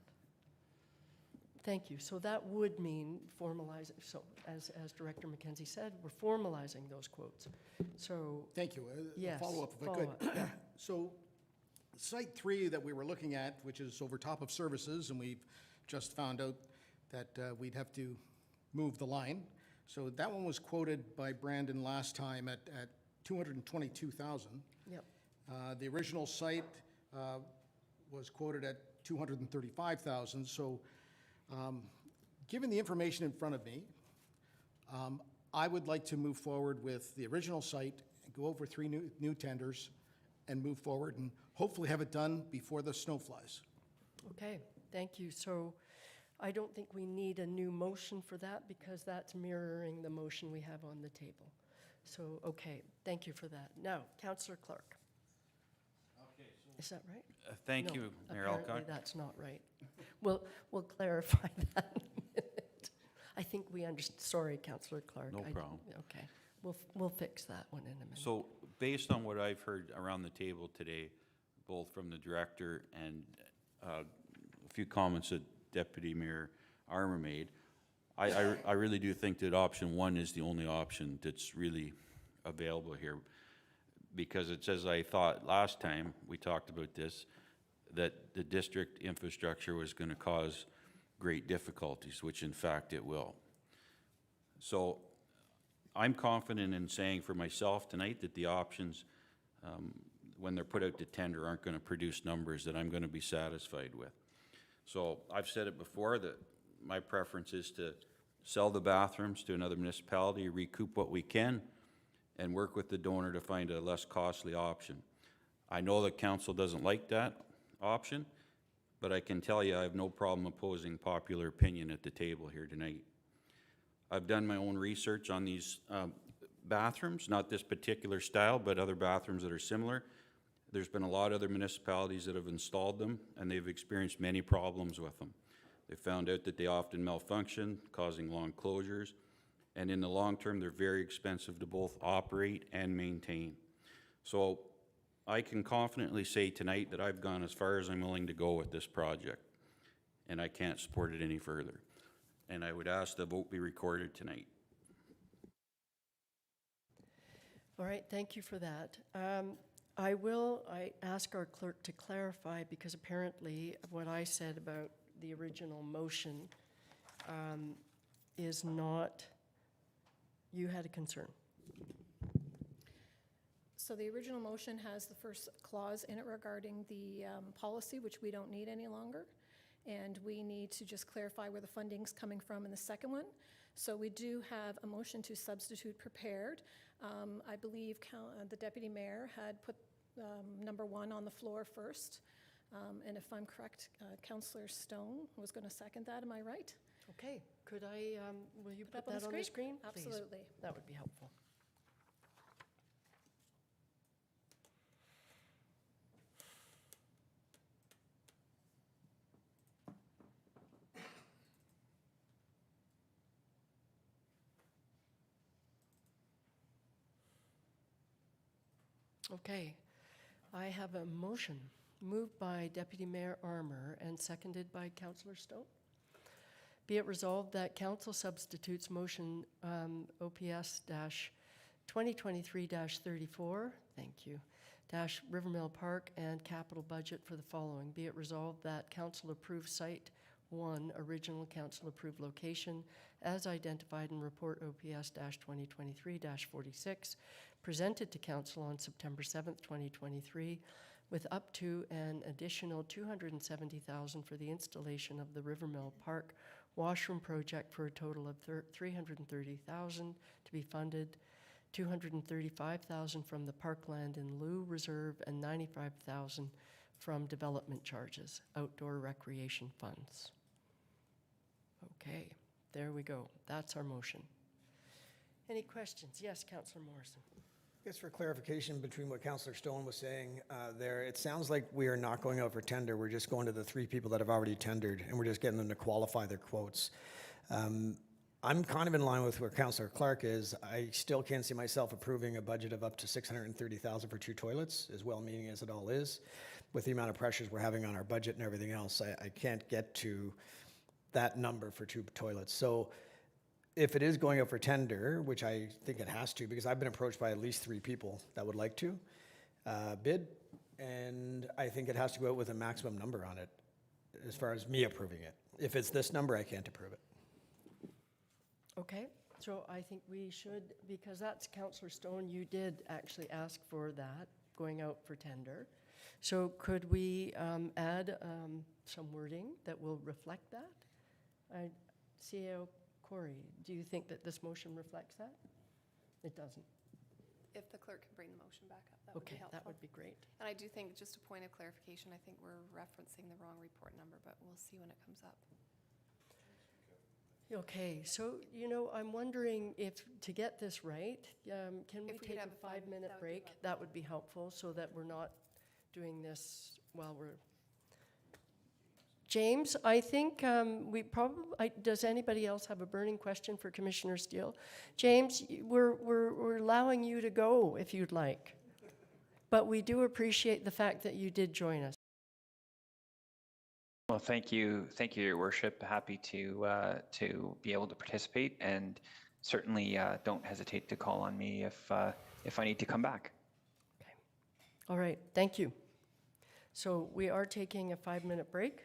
Thank you. So that would mean formalizing, so as Director McKenzie said, we're formalizing those quotes. So. Thank you. Yes. Follow up if I could. Yeah. So Site 3 that we were looking at, which is over top of services, and we've just found out that we'd have to move the line. So that one was quoted by Brandon last time at $222,000. Yep. The original site was quoted at $235,000. So given the information in front of me, I would like to move forward with the original site, go over 3 new tenders, and move forward and hopefully have it done before the snow flies. Okay, thank you. So I don't think we need a new motion for that because that's mirroring the motion we have on the table. So, okay, thank you for that. Now, Councillor Clark. Okay. Is that right? Thank No, you, Mayor apparently Alcock. that's not right. We'll clarify that in a minute. I think we understand. Sorry, Councillor Clark. No problem. Okay, we'll fix that one in a minute. So based on what I've heard around the table today, both from the director and a few comments that Deputy Mayor Armour made, I really do think that option one is the only option that's really available here. Because it's as I thought last time we talked about this, that the district infrastructure was going to cause great difficulties, which in fact it will. So I'm confident in saying for myself tonight that the options, when they're put out to tender, aren't going to produce numbers that I'm going to be satisfied with. So I've said it before that my preference is to sell the bathrooms to another municipality, recoup what we can, and work with the donor to find a less costly option. I know that council doesn't like that option, but I can tell you I have no problem opposing popular opinion at the table here tonight. I've done my own research on these bathrooms, not this particular style, but other bathrooms that are similar. There's been a lot of other municipalities that have installed them, and they've experienced many problems with them. They found out that they often malfunction, causing long closures, and in the long term, they're very expensive to both operate and maintain. So I can confidently say tonight that I've gone as far as I'm willing to go with this project, and I can't support it any further. And I would ask the vote be recorded tonight. All right, thank you for that. I ask our clerk to clarify, because apparently what I said about the original motion is not, you had a concern. So the original motion has the first clause in it regarding the policy, which we don't need any longer. And we need to just clarify where the funding's coming from in the second one. So we do have a motion to substitute prepared. I believe the deputy mayor had put number 1 on the floor first. And if I'm correct, Councillor Stone was going to second that. Am I right? Okay, could I, will you put up on the that on the screen? Please. Absolutely. That would be helpful. Okay, I have a motion moved by Deputy Mayor Armour and seconded by Councillor Stone. Be it resolved that council substitutes motion OPS-2023-34, thank you, Rivermill Park and capital budget for the following. Be it resolved that council approves Site 1, original council approved location, as identified in report OPS-2023-46, presented to council on September 7th, 2023, with up to an additional $270,000 for the installation of the Rivermill Park washroom project for a total of $330,000 to be funded, $235,000 from the Parkland in lieu reserve, and $95,000 from development charges, outdoor recreation funds. Okay, there we go. That's our motion. Any questions? Yes, Councillor Morrison. I guess for clarification between what Councillor Stone was saying there, it sounds like we are not going out for tender. We're just going to the 3 people that have already tendered, and we're just getting them to qualify their quotes. I'm kind of in line with where Councillor Clark is. I still can't see myself approving a budget of up to $630,000 for 2 toilets, as well-meaning as it all is. With the amount of pressures we're having on our budget and everything else, I can't get to that number for 2 toilets. So if it is going out for tender, which I think it has to, because I've been approached by at least 3 people that would like to bid, and I think it has to go out with a maximum number on it, as far as me approving it. If it's this number, I can't approve it. Okay, so I think we should, because that's Councillor Stone, you did actually ask for that, going out for tender. So could we add some wording that will reflect that? CEO Corey, do you think that this motion reflects that? It doesn't. If the clerk can bring the motion back up, that would be Okay, helpful. that would be great. And I do think, just a point of clarification, I think we're referencing the wrong report number, but we'll see when it comes up. Okay, so, you know, I'm wondering if, to get this right, can we If we could take have a a 5-minute that would be break? lovely. That would be helpful, so that we're not doing this while we're... James, I think we probably, does anybody else have a burning question for Commissioner Steele? James, we're allowing you to go if you'd like. But we do appreciate the fact that you did join us. Well, thank you, Your Worship. Happy to be able to participate, and certainly don't hesitate to call on me if I need to come back. All right, thank you. So we are taking a 5-minute break.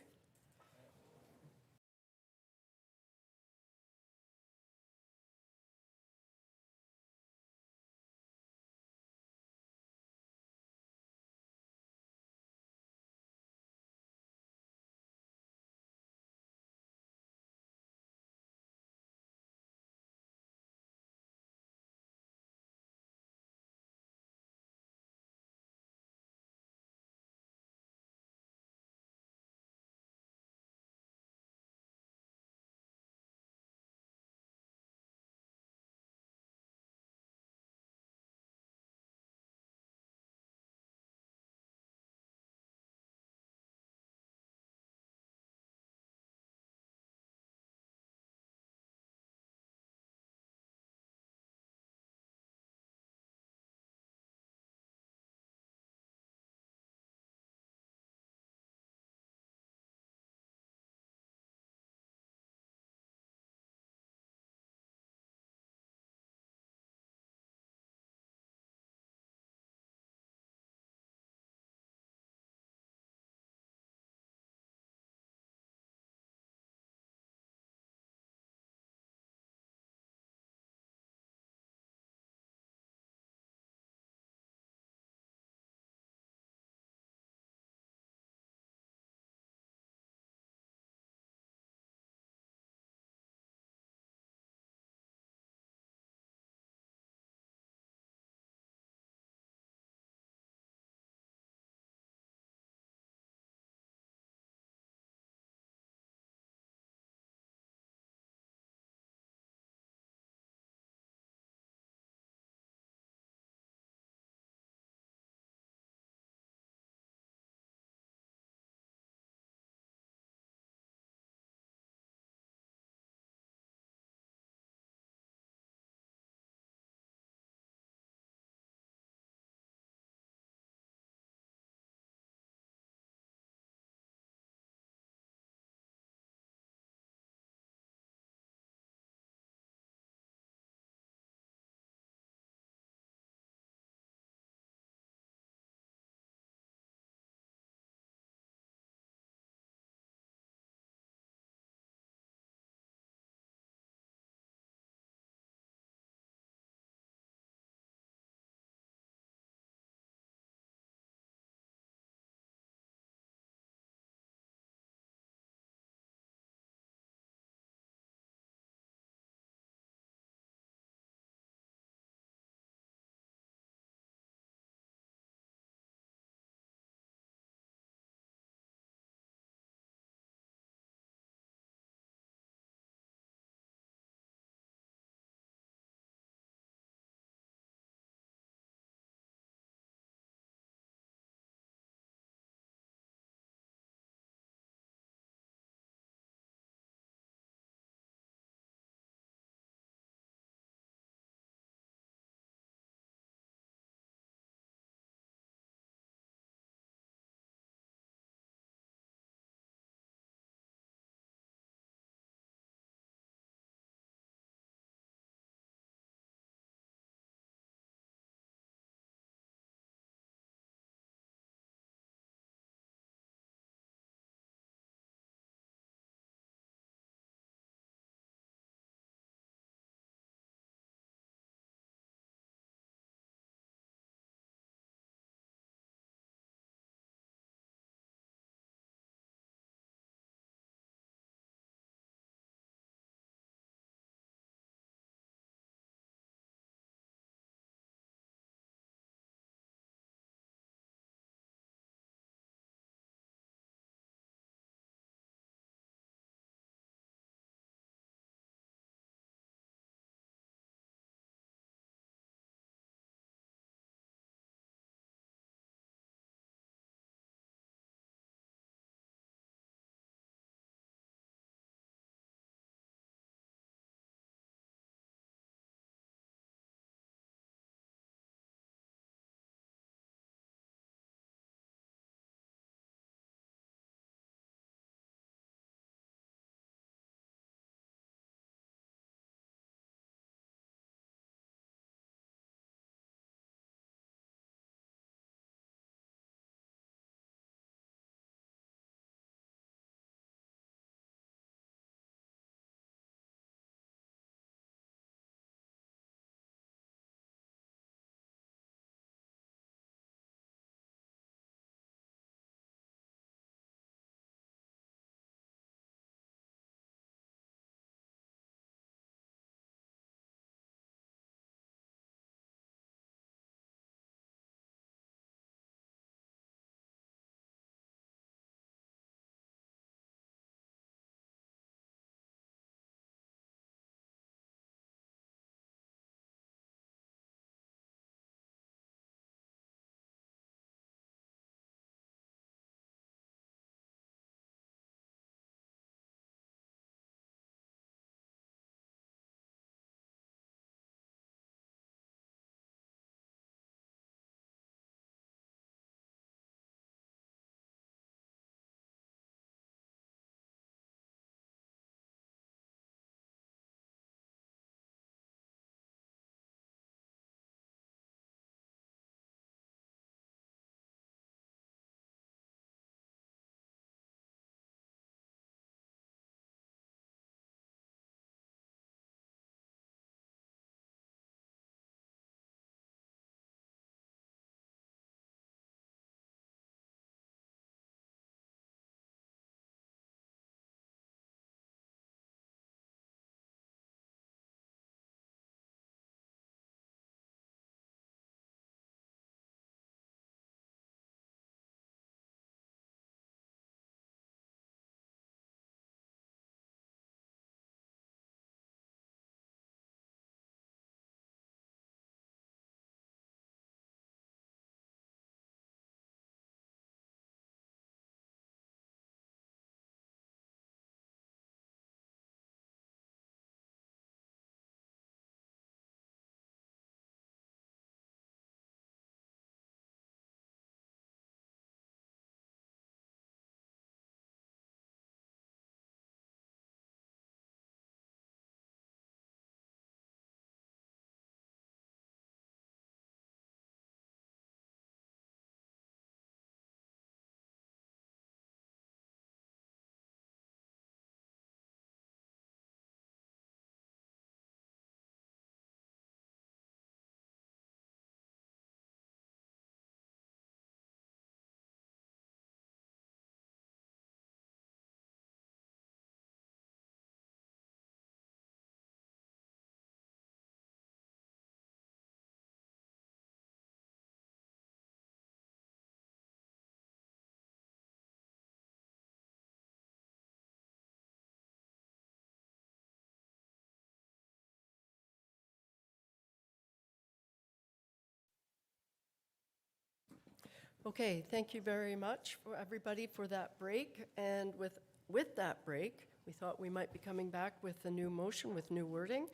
Okay, thank you very much for everybody for that break. And with that break, we thought we might be coming back with a new motion with new wording,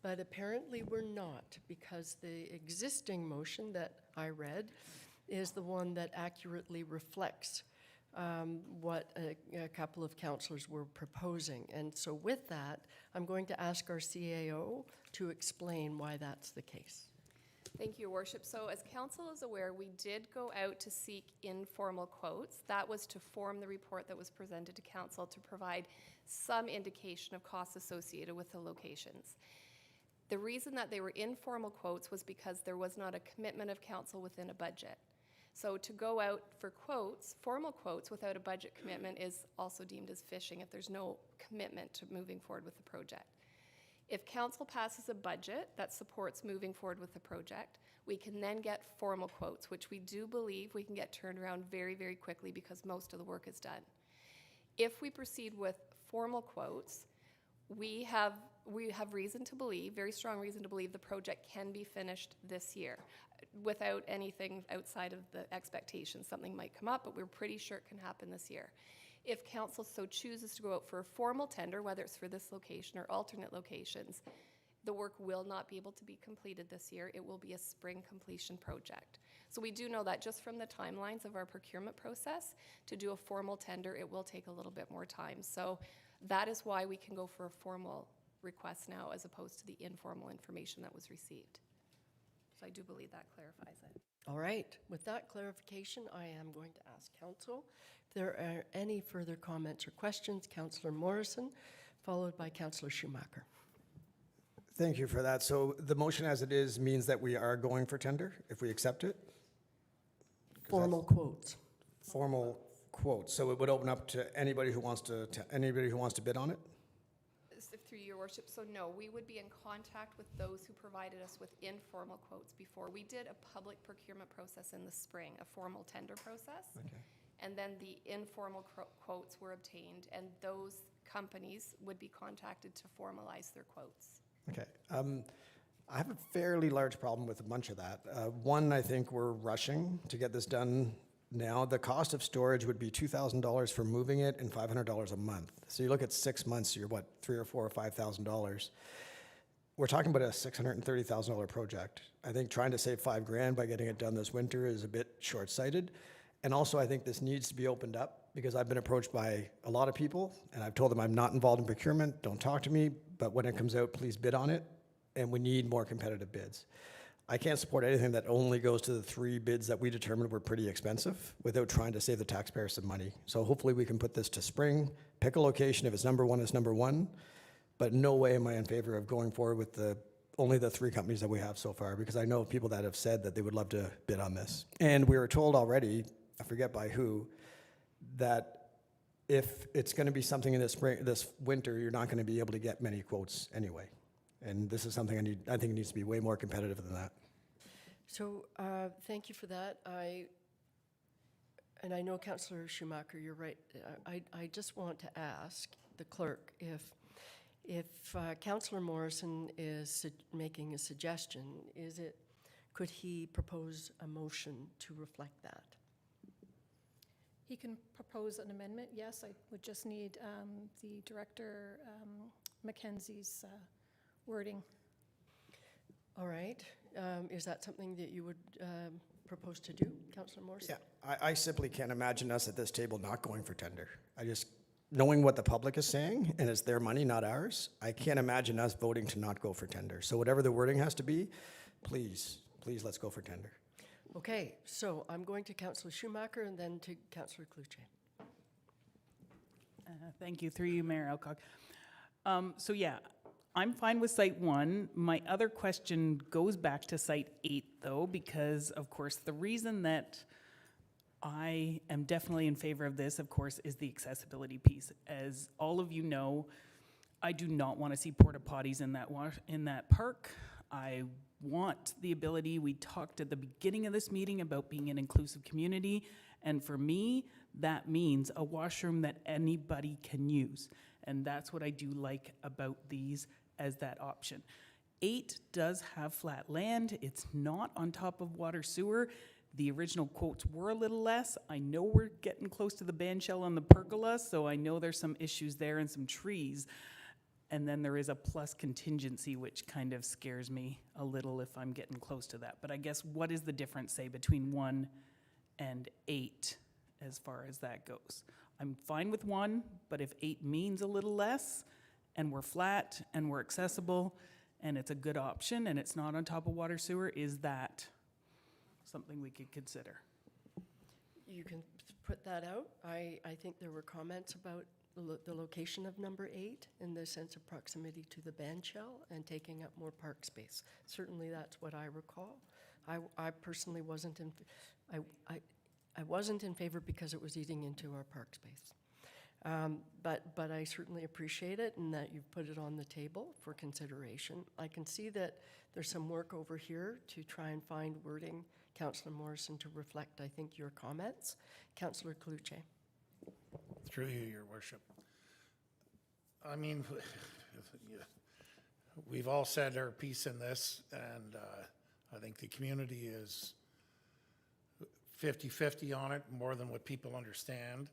but apparently we're not, because the existing motion that I read is the one that accurately reflects what a couple of councillors were proposing. And so with that, I'm going to ask our CAO to explain why that's the case. Thank you, Your Worship. So as council is aware, we did go out to seek informal quotes. That was to form the report that was presented to council to provide some indication of costs associated with the locations. The reason that they were informal quotes was because there was not a commitment of council within a budget. So to go out for quotes, formal quotes, without a budget commitment is also deemed as fishing if there's no commitment to moving forward with the project. If council passes a budget that supports moving forward with the project, we can then get formal quotes, which we do believe we can get turned around very, very quickly because most of the work is done. If we proceed with formal quotes, we have reason to believe, very strong reason to believe, the project can be finished this year without anything outside of the expectations. Something might come up, but we're pretty sure it can happen this year. If council so chooses to go out for a formal tender, whether it's for this location or alternate locations, the work will not be able to be completed this year. It will be a spring completion project. So we do know that just from the timelines of our procurement process, to do a formal tender, it will take a little bit more time. So that is why we can go for a formal request now as opposed to the informal information that was received. So I do believe that clarifies it. All right, with that clarification, I am going to ask council if there are any further comments or questions. Councillor Morrison, followed by Councillor Schumacher. Thank you for that. So the motion as it is means that we are going for tender if we accept it? Formal quotes. Formal quotes. So it would open up to anybody who wants to bid on it? Through your worship, so no, we would be in contact with those who provided us with informal quotes before. We did a public procurement process in the spring, a formal tender process. Okay. And then the informal quotes were obtained, and those companies would be contacted to formalize their quotes. Okay. I have a fairly large problem with a bunch of that. One, I think we're rushing to get this done now. The cost of storage would be $2,000 for moving it and $500 a month. So you look at 6 months, you're what, $3,000 or $4,000 or $5,000. We're talking about a $630,000 project. I think trying to save $5,000 by getting it done this winter is a bit short-sighted. And also, I think this needs to be opened up because I've been approached by a lot of people and I've told them I'm not involved in procurement, don't talk to me, but when it comes out, please bid on it. And we need more competitive bids. I can't support anything that only goes to the 3 bids that we determined were pretty expensive without trying to save the taxpayer some money. So hopefully we can put this to spring, pick a location. If it's number 1, it's number 1. But no way am I in favor of going forward with only the 3 companies that we have so far, because I know people that have said that they would love to bid on this. And we were told already, I forget by who, that if it's going to be something in this winter, you're not going to be able to get many quotes anyway. And this is something I think it needs to be way more competitive than that. So thank you for that. I know, Councillor Schumacher, you're right. I just want to ask the clerk if Councillor Morrison is making a suggestion, could he propose a motion to reflect that? He can propose an amendment, yes. I would just need the Director Mackenzie's wording. All right. Is that something that you would propose to do, Councillor Morrison? Yeah, I simply can't imagine us at this table not going for tender. Knowing what the public is saying, and it's their money, not ours, I can't imagine us voting to not go for tender. So whatever the wording has to be, please, let's go for tender. Okay, so I'm going to Councillor Schumacher and then to Councillor Cloutier. Thank you. Through you, Mayor Alcock. So yeah, I'm fine with Site 1. My other question goes back to Site 8, though, because, of course, the reason that I am definitely in favor of this, of course, is the accessibility piece. As all of you know, I do not want to see porta potties in that park. I want the ability, we talked at the beginning of this meeting about being an inclusive community, and for me, that means a washroom that anybody can use. And that's what I do like about these as that option. 8 does have flat land. It's not on top of water sewer. The original quotes were a little less. I know we're getting close to the band shell on the pergola, so I know there's some issues there and some trees. And then there is a plus contingency, which kind of scares me a little if I'm getting close to that. But I guess what is the difference, say, between 1 and 8 as far as that goes? I'm fine with 1, but if 8 means a little less, and we're flat, and we're accessible, and it's a good option, and it's not on top of water sewer, is that something we could consider? You can put that out. I think there were comments about the location of number 8 in the sense of proximity to the band shell and taking up more park space. Certainly, that's what I recall. I personally wasn't in, I wasn't in favor because it was eating into our park space. But I certainly appreciate it and that you've put it on the table for consideration. I can see that there's some work over here to try and find wording, Councillor Morrison, to reflect, I think, your comments. Councillor Cloutier. Through you, Your Worship. I mean, we've all said our piece in this, and I think the community is 50-50 on it, more than what people understand.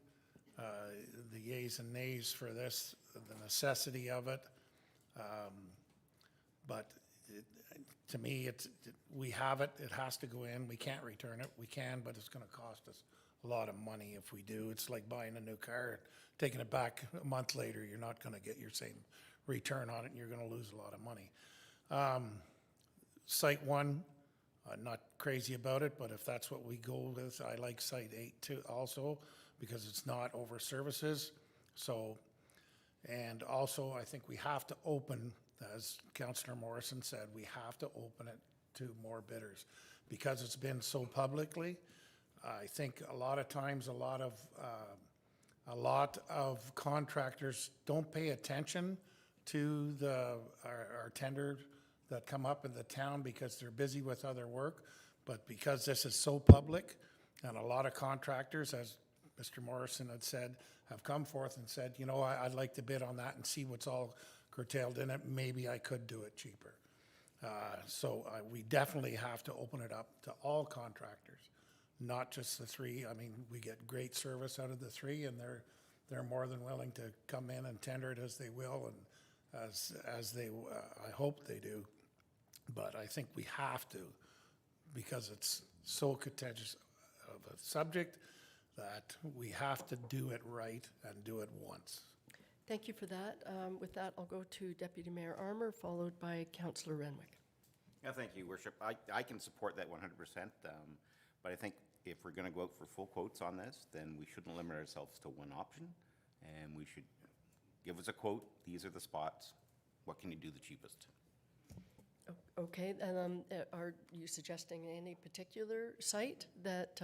The yays and nays for this, the necessity of it. But to me, we have it, it has to go in. We can't return it. We can, but it's going to cost us a lot of money if we do. It's like buying a new car, taking it back a month later, you're not going to get your same return on it, and you're going to lose a lot of money. Site 1, I'm not crazy about it, but if that's what we go with, I like Site 8 too also, because it's not over services. So, and also I think we have to open, as Councillor Morrison said, we have to open it to more bidders because it's been so publicly. I think a lot of times, a lot of contractors don't pay attention to our tender that come up in the town because they're busy with other work. But because this is so public, and a lot of contractors, as Mr. Morrison had said, have come forth and said, you know, I'd like to bid on that and see what's all curtailed in it. Maybe I could do it cheaper. So we definitely have to open it up to all contractors, not just the 3. I mean, we get great service out of the 3, and they're more than willing to come in and tender it as they will, and as they, I hope they do. But I think we have to, because it's so contentious of a subject, that we have to do it right and do it once. Thank you for that. With that, I'll go to Deputy Mayor Armour, followed by Councillor Renwick. Yeah, thank you, Worship. I can support that 100%, but I think if we're going to go out for full quotes on this, then we shouldn't limit ourselves to one option, and we should give us a quote. These are the spots. What can you do the cheapest? Okay, and are you suggesting any particular site that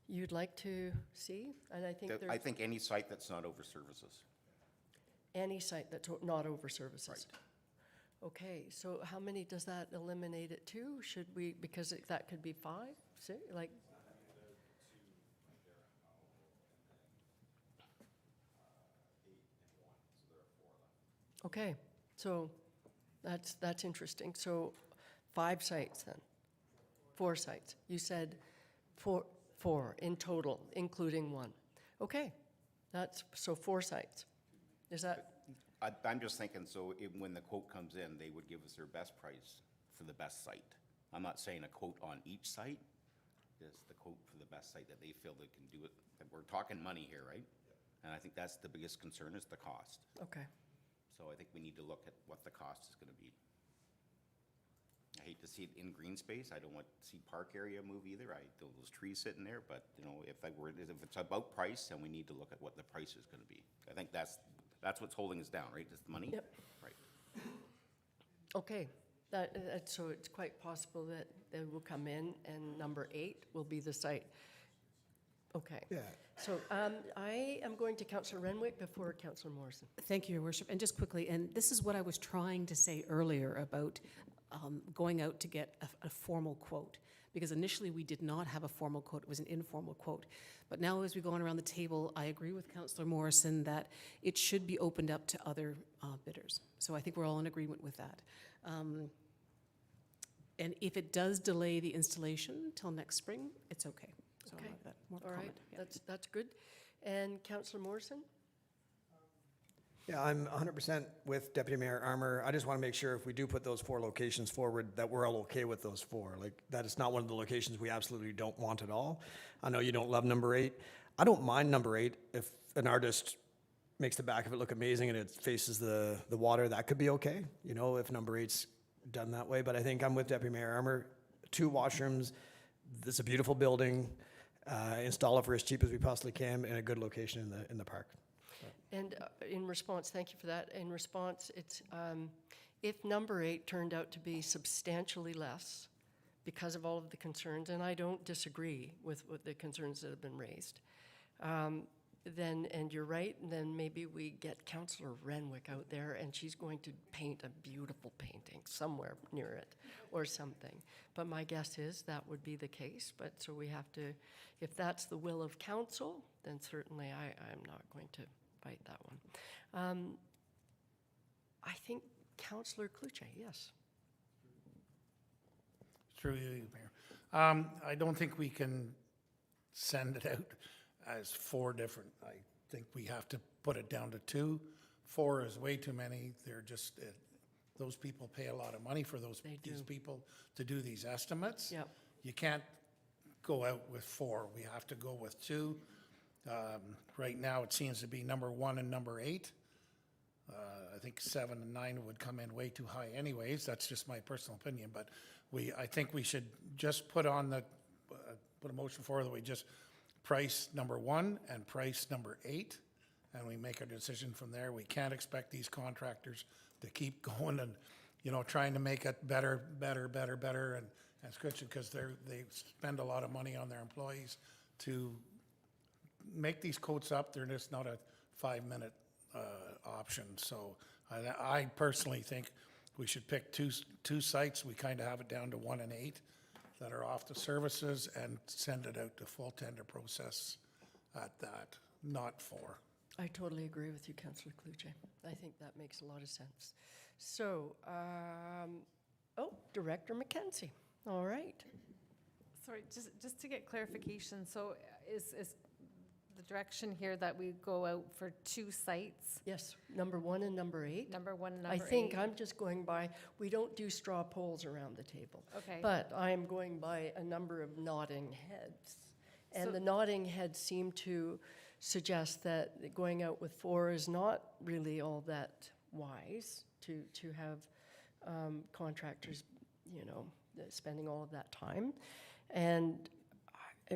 you'd like to see? And I think any site that's not over services. Any site that's not over services? Right. Okay, so how many does that eliminate it to? Should we, because that could be 5, 6, like? Okay, so that's interesting. So 5 sites then, 4 sites. You said 4 in total, including 1. Okay, so 4 sites. Is that? I'm just thinking, so when the quote comes in, they would give us their best price for the best site. I'm not saying a quote on each site, just the quote for the best site that they feel they can do it. And we're talking money here, right? And I think that's the biggest concern is the cost. Okay. So I think we need to look at what the cost is going to be. I hate to see it in green space. I don't want to see park area move either. Those trees sitting there, but you know, if it's about price, then we need to look at what the price is going to be. I think that's what's holding us down, right? Just money. Yep. Right. Okay, so it's quite possible that they will come in and number 8 will be the site. Okay. Yeah. So I am going to Councillor Renwick before Councillor Morrison. Thank you, Your Worship. And just quickly, and this is what I was trying to say earlier about going out to get a formal quote. Because initially we did not have a formal quote, it was an informal quote. But now as we go on around the table, I agree with Councillor Morrison that it should be opened up to other bidders. So I think we're all in agreement with that. And if it does delay the installation till next spring, it's okay. So I'll Okay. have that more All right, comment, yeah. that's good. And Councillor Morrison? Yeah, I'm 100% with Deputy Mayor Armour. I just want to make sure if we do put those 4 locations forward, that we're all okay with those 4. Like, that is not one of the locations we absolutely don't want at all. I know you don't love number 8. I don't mind number 8 if an artist makes the back of it look amazing and it faces the water, that could be okay, you know, if number 8's done that way. But I think I'm with Deputy Mayor Armour. 2 washrooms, it's a beautiful building, install it for as cheap as we possibly can in a good location in the park. And in response, thank you for that. In response, it's, if number 8 turned out to be substantially less because of all of the concerns, and I don't disagree with the concerns that have been raised, then, and you're right, then maybe we get Councillor Renwick out there and she's going to paint a beautiful painting somewhere near it or something. But my guess is that would be the case, but so we have to, if that's the will of council, then certainly I'm not going to fight that one. I think Councillor Cluche, yes. Through you, Mayor. I don't think we can send it out as 4 different. I think we have to put it down to 2. 4 is way too many. They're just, those people pay a lot of money for these people to do these estimates. Yep. You can't go out with 4. We have to go with 2. Right now, it seems to be number 1 and number 8. I think 7 and 9 would come in way too high anyways. That's just my personal opinion, but I think we should just put on put a motion forward that we just price number 1 and price number 8, and we make a decision from there. We can't expect these contractors to keep going and, you know, trying to make it better, and switching, because they spend a lot of money on their employees to make these coats up. They're just not a 5-minute option. So I personally think we should pick two sites. We kind of have it down to 1 and 8 that are off the services and send it out to full tender process at that, not 4. I totally agree with you, Councillor Cluche. I think that makes a lot of sense. So, Director McKenzie. All right. Sorry, just to get clarification, so is the direction here that we go out for 2 sites? Yes, number 1 and number 8. Number 1 and number 8? I think I'm just going by, we don't do straw polls around the table. Okay. But I'm going by a number of nodding heads. And So- the nodding heads seem to suggest that going out with 4 is not really all that wise to have contractors, you know, spending all of that time. And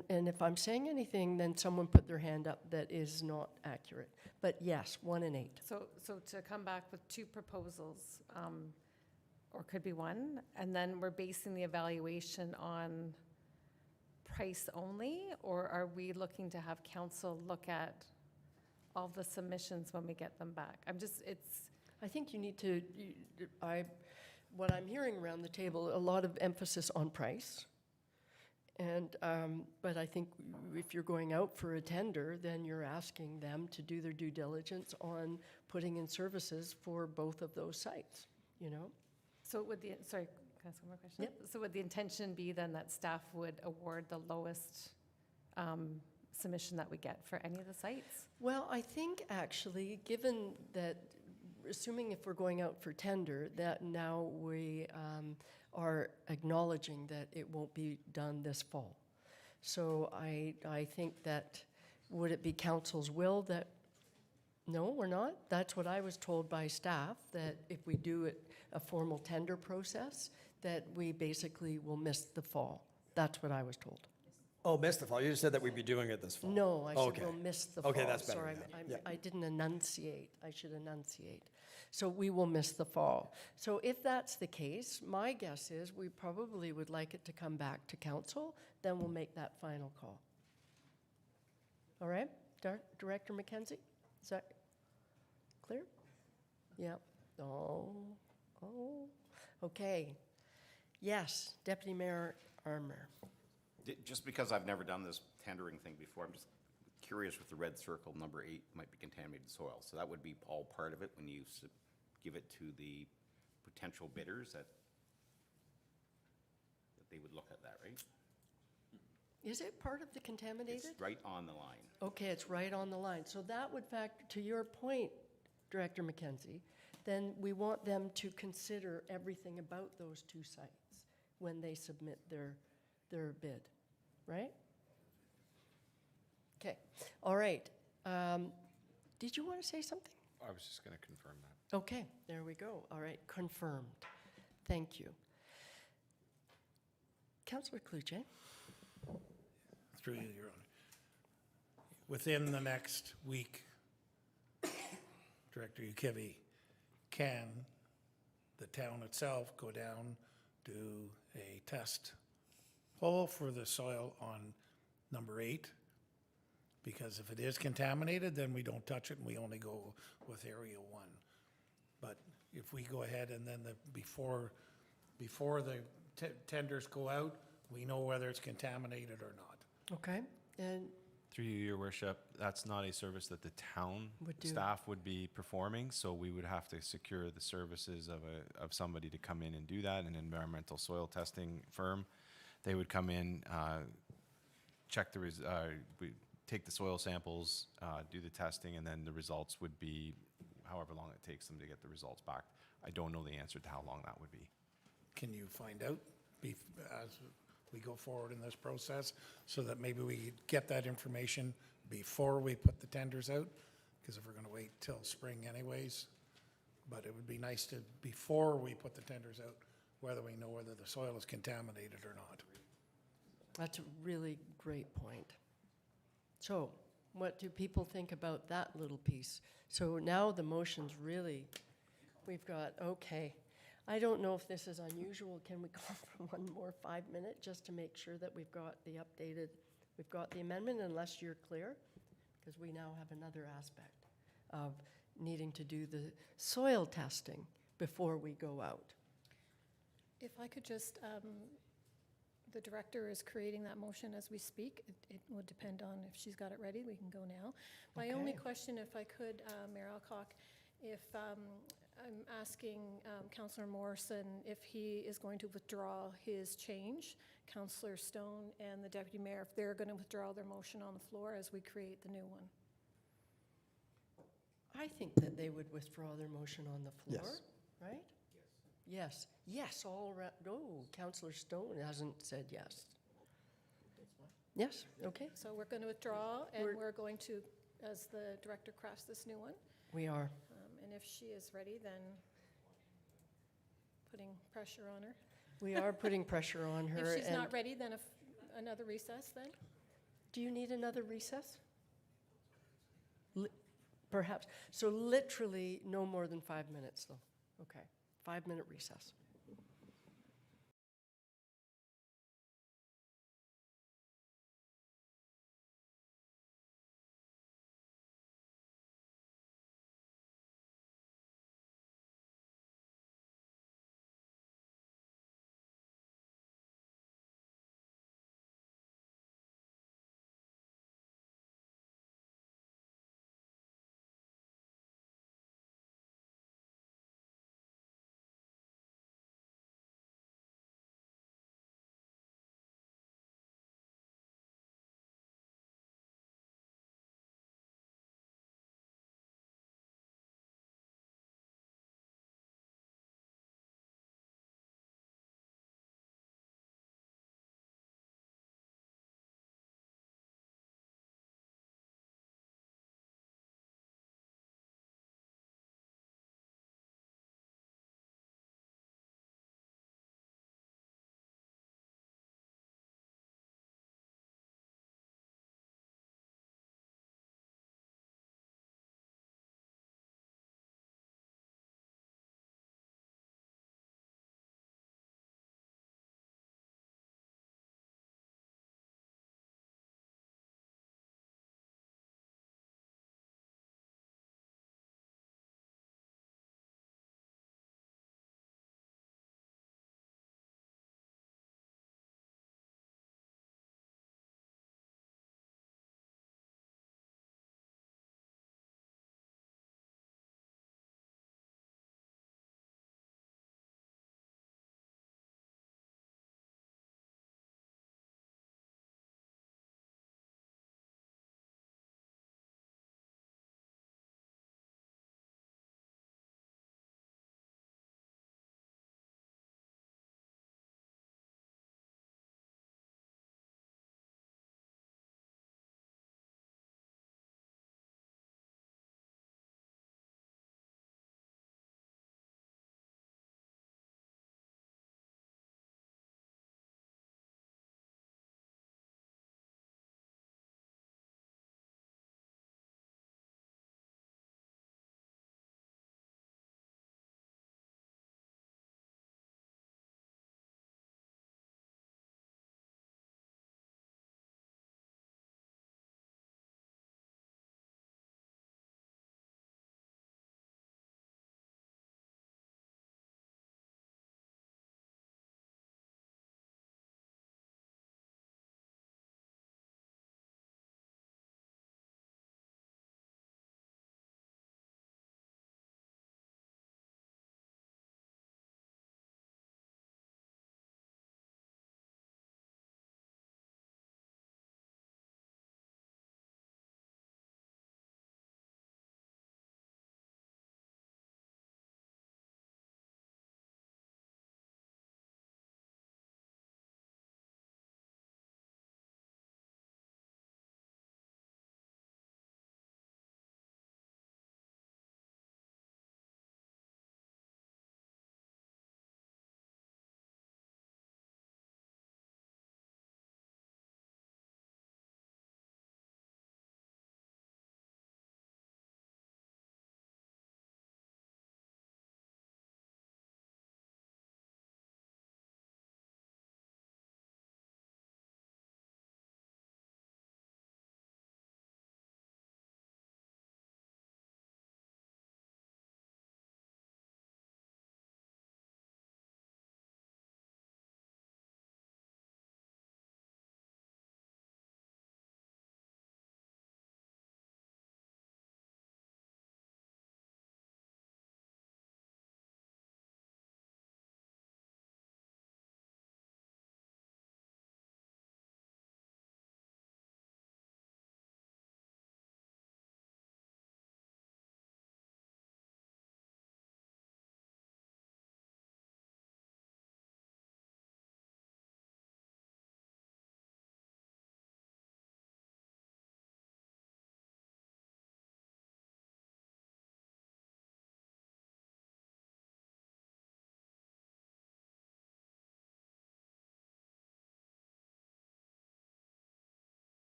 if I'm saying anything, then someone put their hand up that is not accurate. But yes, 1 and 8. So to come back with 2 proposals, or could be 1, and then we're basing the evaluation on price only, or are we looking to have council look at all the submissions when we get them back? I think you need to, what I'm hearing around the table, a lot of emphasis on price. And, but I think if you're going out for a tender, then you're asking them to do their due diligence on putting in services for both of those sites, you know? So would sorry, can I ask one more question? Yep. So would the intention be then that staff would award the lowest submission that we get for any of the sites? Well, I think actually, given that, assuming if we're going out for tender, that now we are acknowledging that it won't be done this fall. So I think that, would it be council's will that, no, we're not? That's what I was told by staff, that if we do it, a formal tender process, that we basically will miss the fall. That's what I was told. Oh, missed the fall. You just said that we'd be doing it this fall. No, I said Okay. we'll miss the fall. Okay, that's better, Sorry, yeah. I didn't enunciate. I should enunciate. So we will miss the fall. So if that's the case, my guess is we probably would like it to come back to council, then we'll make that final call. All right, Director McKenzie, is that clear? Yeah. Oh, okay. Yes, Deputy Mayor Armour. Just because I've never done this tendering thing before, I'm just curious with the red circle, number 8 might be contaminated soil. So that would be all part of it when you give it to the potential bidders that, they would look at that, right? Is it part of the contaminated? It's right on the line. Okay, it's right on the line. So that would factor, to your point, Director McKenzie, then we want them to consider everything about those two sites when they submit their bid, right? Okay, all right. Did you want to say something? I was just going to confirm that. Okay, there we go. All right, confirmed. Thank you. Councillor Cluche? Through you, Your Honor. Within the next week, Director Ukivi, can the town itself go down, do a test hole for the soil on number 8? Because if it is contaminated, then we don't touch it and we only go with area 1. But if we go ahead and then before the tenders go out, we know whether it's contaminated or not. Okay, and Through you, Your Worship, that's not a service that the town Would do. staff would be performing, so we would have to secure the services of somebody to come in and do that, an environmental soil testing firm. They would come in, check we take the soil samples, do the testing, and then the results would be however long it takes them to get the results back. I don't know the answer to how long that would be. Can you find out as we go forward in this process, so that maybe we get that information before we put the tenders out? Because if we're going to wait till spring anyways, but it would be nice to, before we put the tenders out, whether we know whether the soil is contaminated or not. that's a really great point. So what do people think about that little piece? So now the motion's really, we've got, okay. I don't know if this is unusual. Can we call for one more 5-minute just to make sure that we've got the updated, we've got the amendment, unless you're clear? Because we now have another aspect of needing to do the soil testing before we go out. If I could just, the director is creating that motion as we speak. It would depend on if she's got it ready, we can go now. My only Okay. question, if I could, Mayor Alcock, if I'm asking Councillor Morrison if he is going to withdraw his change, Councillor Stone and the Deputy Mayor, if they're going to withdraw their motion on the floor as we create the new one. I think that they would withdraw their motion on the floor, Yes. right? Yes. Yes, all around. Oh, Councillor Stone hasn't said yes. Yes, okay, So we're going to withdraw, and We're- we're going to, as the director crafts this new one. we are. And if she is ready, then putting pressure on her. We are putting pressure on her. If she's and not ready, then another recess then? Do you need another recess? Perhaps. So literally no more than 5 minutes, though. Okay, 5-minute recess.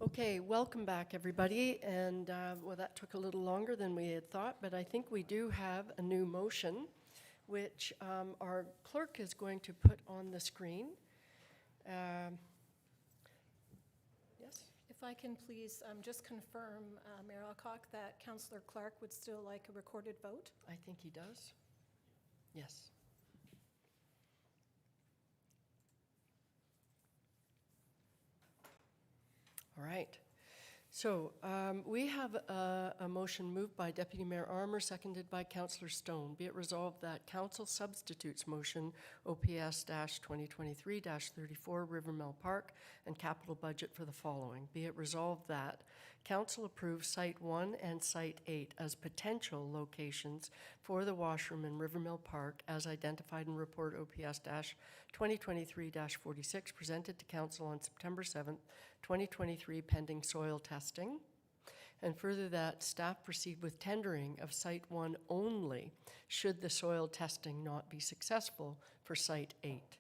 Okay, welcome back, everybody. And, well, that took a little longer than we had thought, but I think we do have a new motion, which our clerk is going to put on the screen. Yes? If I can please just confirm, Mayor Alcock, that Councillor Clark would still like a recorded vote? I think he does. Yes. All right. So we have a motion moved by Deputy Mayor Armour, seconded by Councillor Stone. Be it resolved that Council substitutes motion OPS-2023-34 Rivermill Park and capital budget for the following. Be it resolved that Council approves Site 1 and Site 8 as potential locations for the washroom in Rivermill Park as identified in Report OPS-2023-46 presented to Council on September 7th, 2023, pending soil testing. And further that staff proceed with tendering of Site 1 only should the soil testing not be successful for Site 8.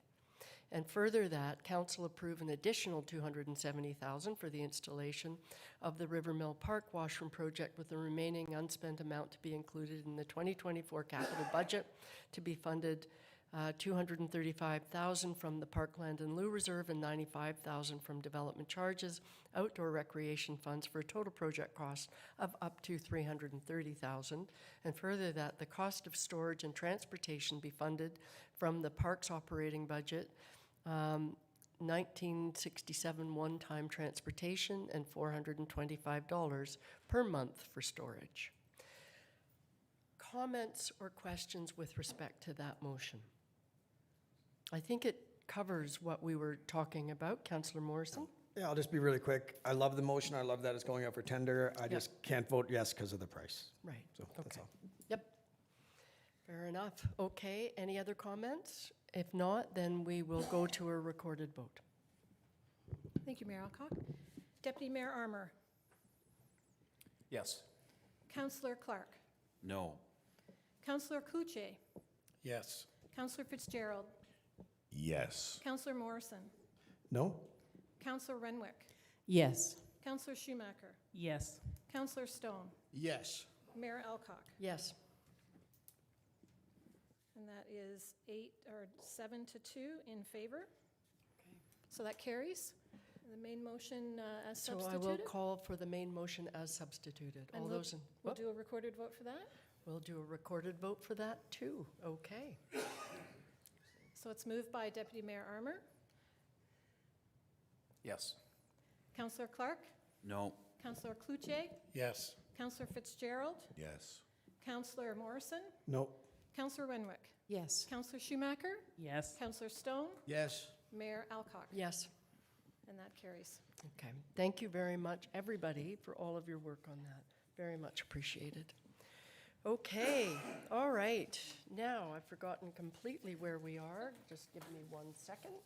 And further that Council approve an additional $270,000 for the installation of the Rivermill Park washroom project, with the remaining unspent amount to be included in the 2024 capital budget, to be funded $235,000 from the Parkland and Loo Reserve and $95,000 from development charges, outdoor recreation funds, for a total project cost of up to $330,000. And further that the cost of storage and transportation be funded from the park's operating budget, 1967 one-time transportation and $425 per month for storage. Comments or questions with respect to that motion? I think it covers what we were talking about. Councillor Morrison? Yeah, I'll just be really quick. I love the motion. I love that it's going out for tender. I just can't vote yes because of the price. Right. So that's all. Yep. Fair enough. Okay, any other comments? If not, then we will go to a recorded vote. Thank you, Mayor Alcock. Deputy Mayor Armour. Yes. Councillor Clark. No. Councillor Cluche. Yes. Councillor Fitzgerald. Yes. Councillor Morrison. No? Councillor Renwick. Yes. Councillor Schumacher. Yes. Councillor Stone. Yes. Mayor Alcock. Yes. And that is 7 to 2 in favor. So that carries. The main motion as So I substituted. will call for the main motion as substituted. And All we'll- those in, We'll whoop, do a recorded vote for that. we'll do a recorded vote for that too. Okay. So it's moved by Deputy Mayor Armour. Yes. Councillor Clark. No. Councillor Cluche. Yes. Councillor Fitzgerald. Yes. Councillor Morrison. No. Councillor Renwick. Yes. Councillor Schumacher. Yes. Councillor Stone. Yes. Mayor Alcock. Yes. And that carries. Okay. Thank you very much, everybody, for all of your work on that. Very much appreciated. Okay. All right. Now, I've forgotten completely where we are. Just give me 1 second.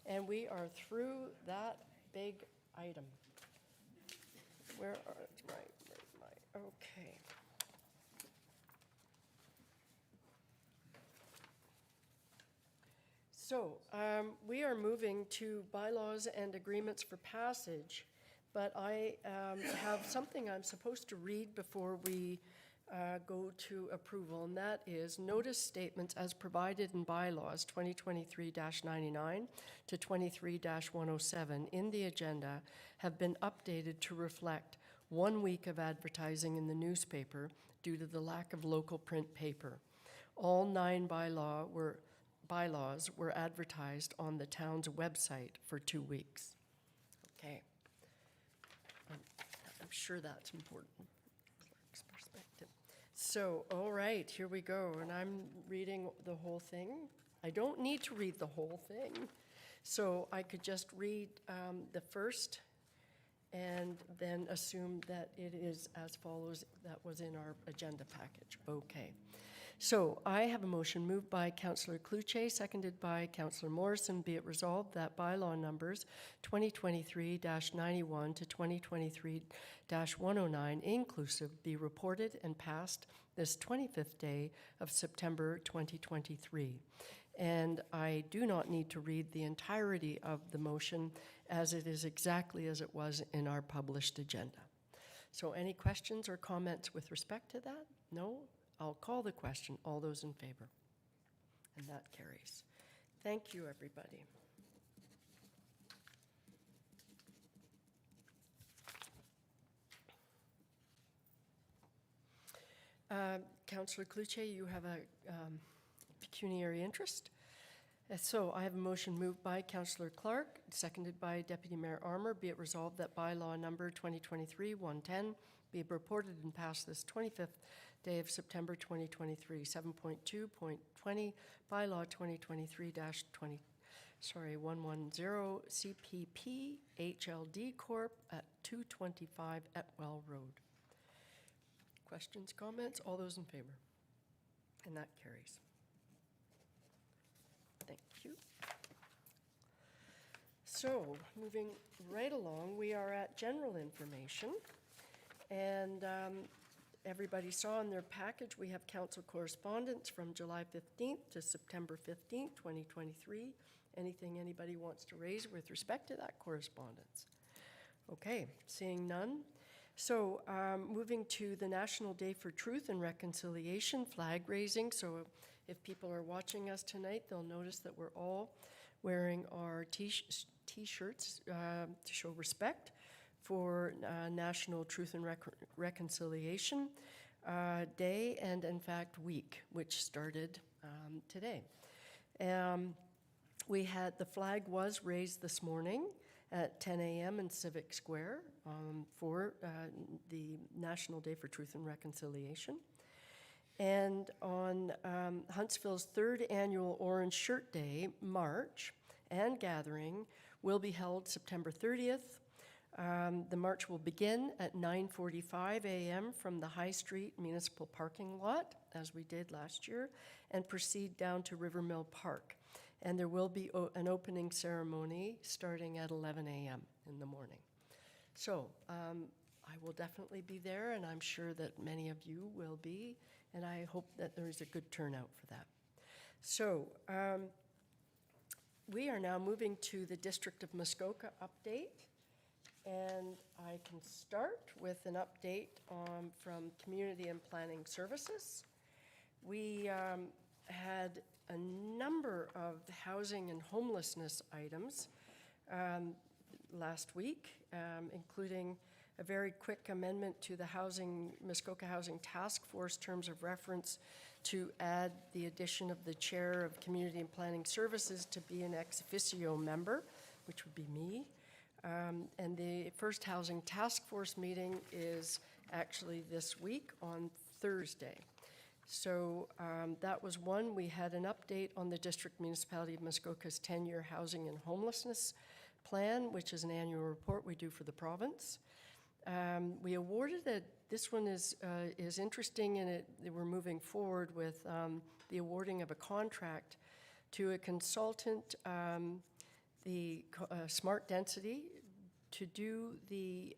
And we are through that big item. Where are, right, where's my, okay. So, we are moving to bylaws and agreements for passage, but I have something I'm supposed to read before we go to approval, and that is notice statements as provided in bylaws 2023-99 to 23-107 in the agenda have been updated to reflect 1 week of advertising in the newspaper due to the lack of local print paper. All 9 bylaws were advertised on the town's website for 2 weeks. Okay. I'm sure that's important. Clerk's perspective. So, all right, here we go, and I'm reading the whole thing. I don't need to read the whole thing, so I could just read the first and then assume that it is as follows that was in our agenda package. Okay. So I have a motion moved by Councillor Cluche, seconded by Councillor Morrison. Be it resolved that bylaw numbers 2023-91 to 2023-109 inclusive be reported and passed this 25th day of September 2023. And I do not need to read the entirety of the motion, as it is exactly as it was in our published agenda. So any questions or comments with respect to that? No? I'll call the question. All those in favor? And that carries. Thank you, everybody. Councillor Cloutier, you have a pecuniary interest. So I have a motion moved by Councillor Clark, seconded by Deputy Mayor Armour. Be it resolved that bylaw number 2023-110 be reported and passed this 25th day of September 2023. 7.2.20 bylaw 110 CPP HLD Corp. at 225 Etwell Road. Questions, comments? All those in favor? And that carries. Thank you. So, moving right along, we are at general information. And everybody saw in their package, we have council correspondence from July 15th to September 15th, 2023. Anything anybody wants to raise with respect to that correspondence? Okay, seeing none. So, moving to the National Day for Truth and Reconciliation, flag raising. So, if people are watching us tonight, they'll notice that we're all wearing our T-shirts to show respect for National Truth and Reconciliation Day, and in fact week, which started today. The flag was raised this morning at 10 a.m. in Civic Square for the National Day for Truth and Reconciliation. And on Huntsville's third annual Orange Shirt Day March and gathering will be held September 30th. The march will begin at 9:45 a.m. from the High Street Municipal Parking Lot, as we did last year, and proceed down to Rivermill Park. And there will be an opening ceremony starting at 11 a.m. in the morning. So I will definitely be there, and I'm sure that many of you will be, and I hope that there is a good turnout for that. So we are now moving to the District of Muskoka update, and I can start with an update from Community and Planning Services. We had a number of housing and homelessness items last week, including a very quick amendment to the Muskoka Housing Task Force terms of reference to add the addition of the Chair of Community and Planning Services to be an ex officio member, which would be me. And the first Housing Task Force meeting is actually this week on Thursday. So that was one. We had an update on the District Municipality of Muskoka's 10-year housing and homelessness plan, which is an annual report we do for the province. We awarded it. This one is interesting, and we're moving forward with the awarding of a contract to a consultant, the Smart Density, to do the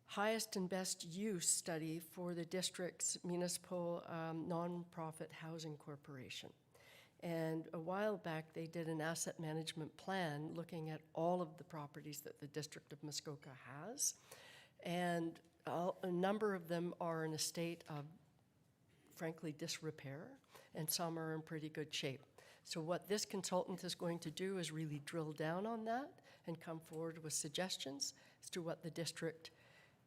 highest and best use study for the district's municipal nonprofit housing corporation. And a while back, they did an asset management plan looking at all of the properties that the District of Muskoka has. And a number of them are in a state of, frankly, disrepair, and some are in pretty good shape. So what this consultant is going to do is really drill down on that and come forward with suggestions as to what the district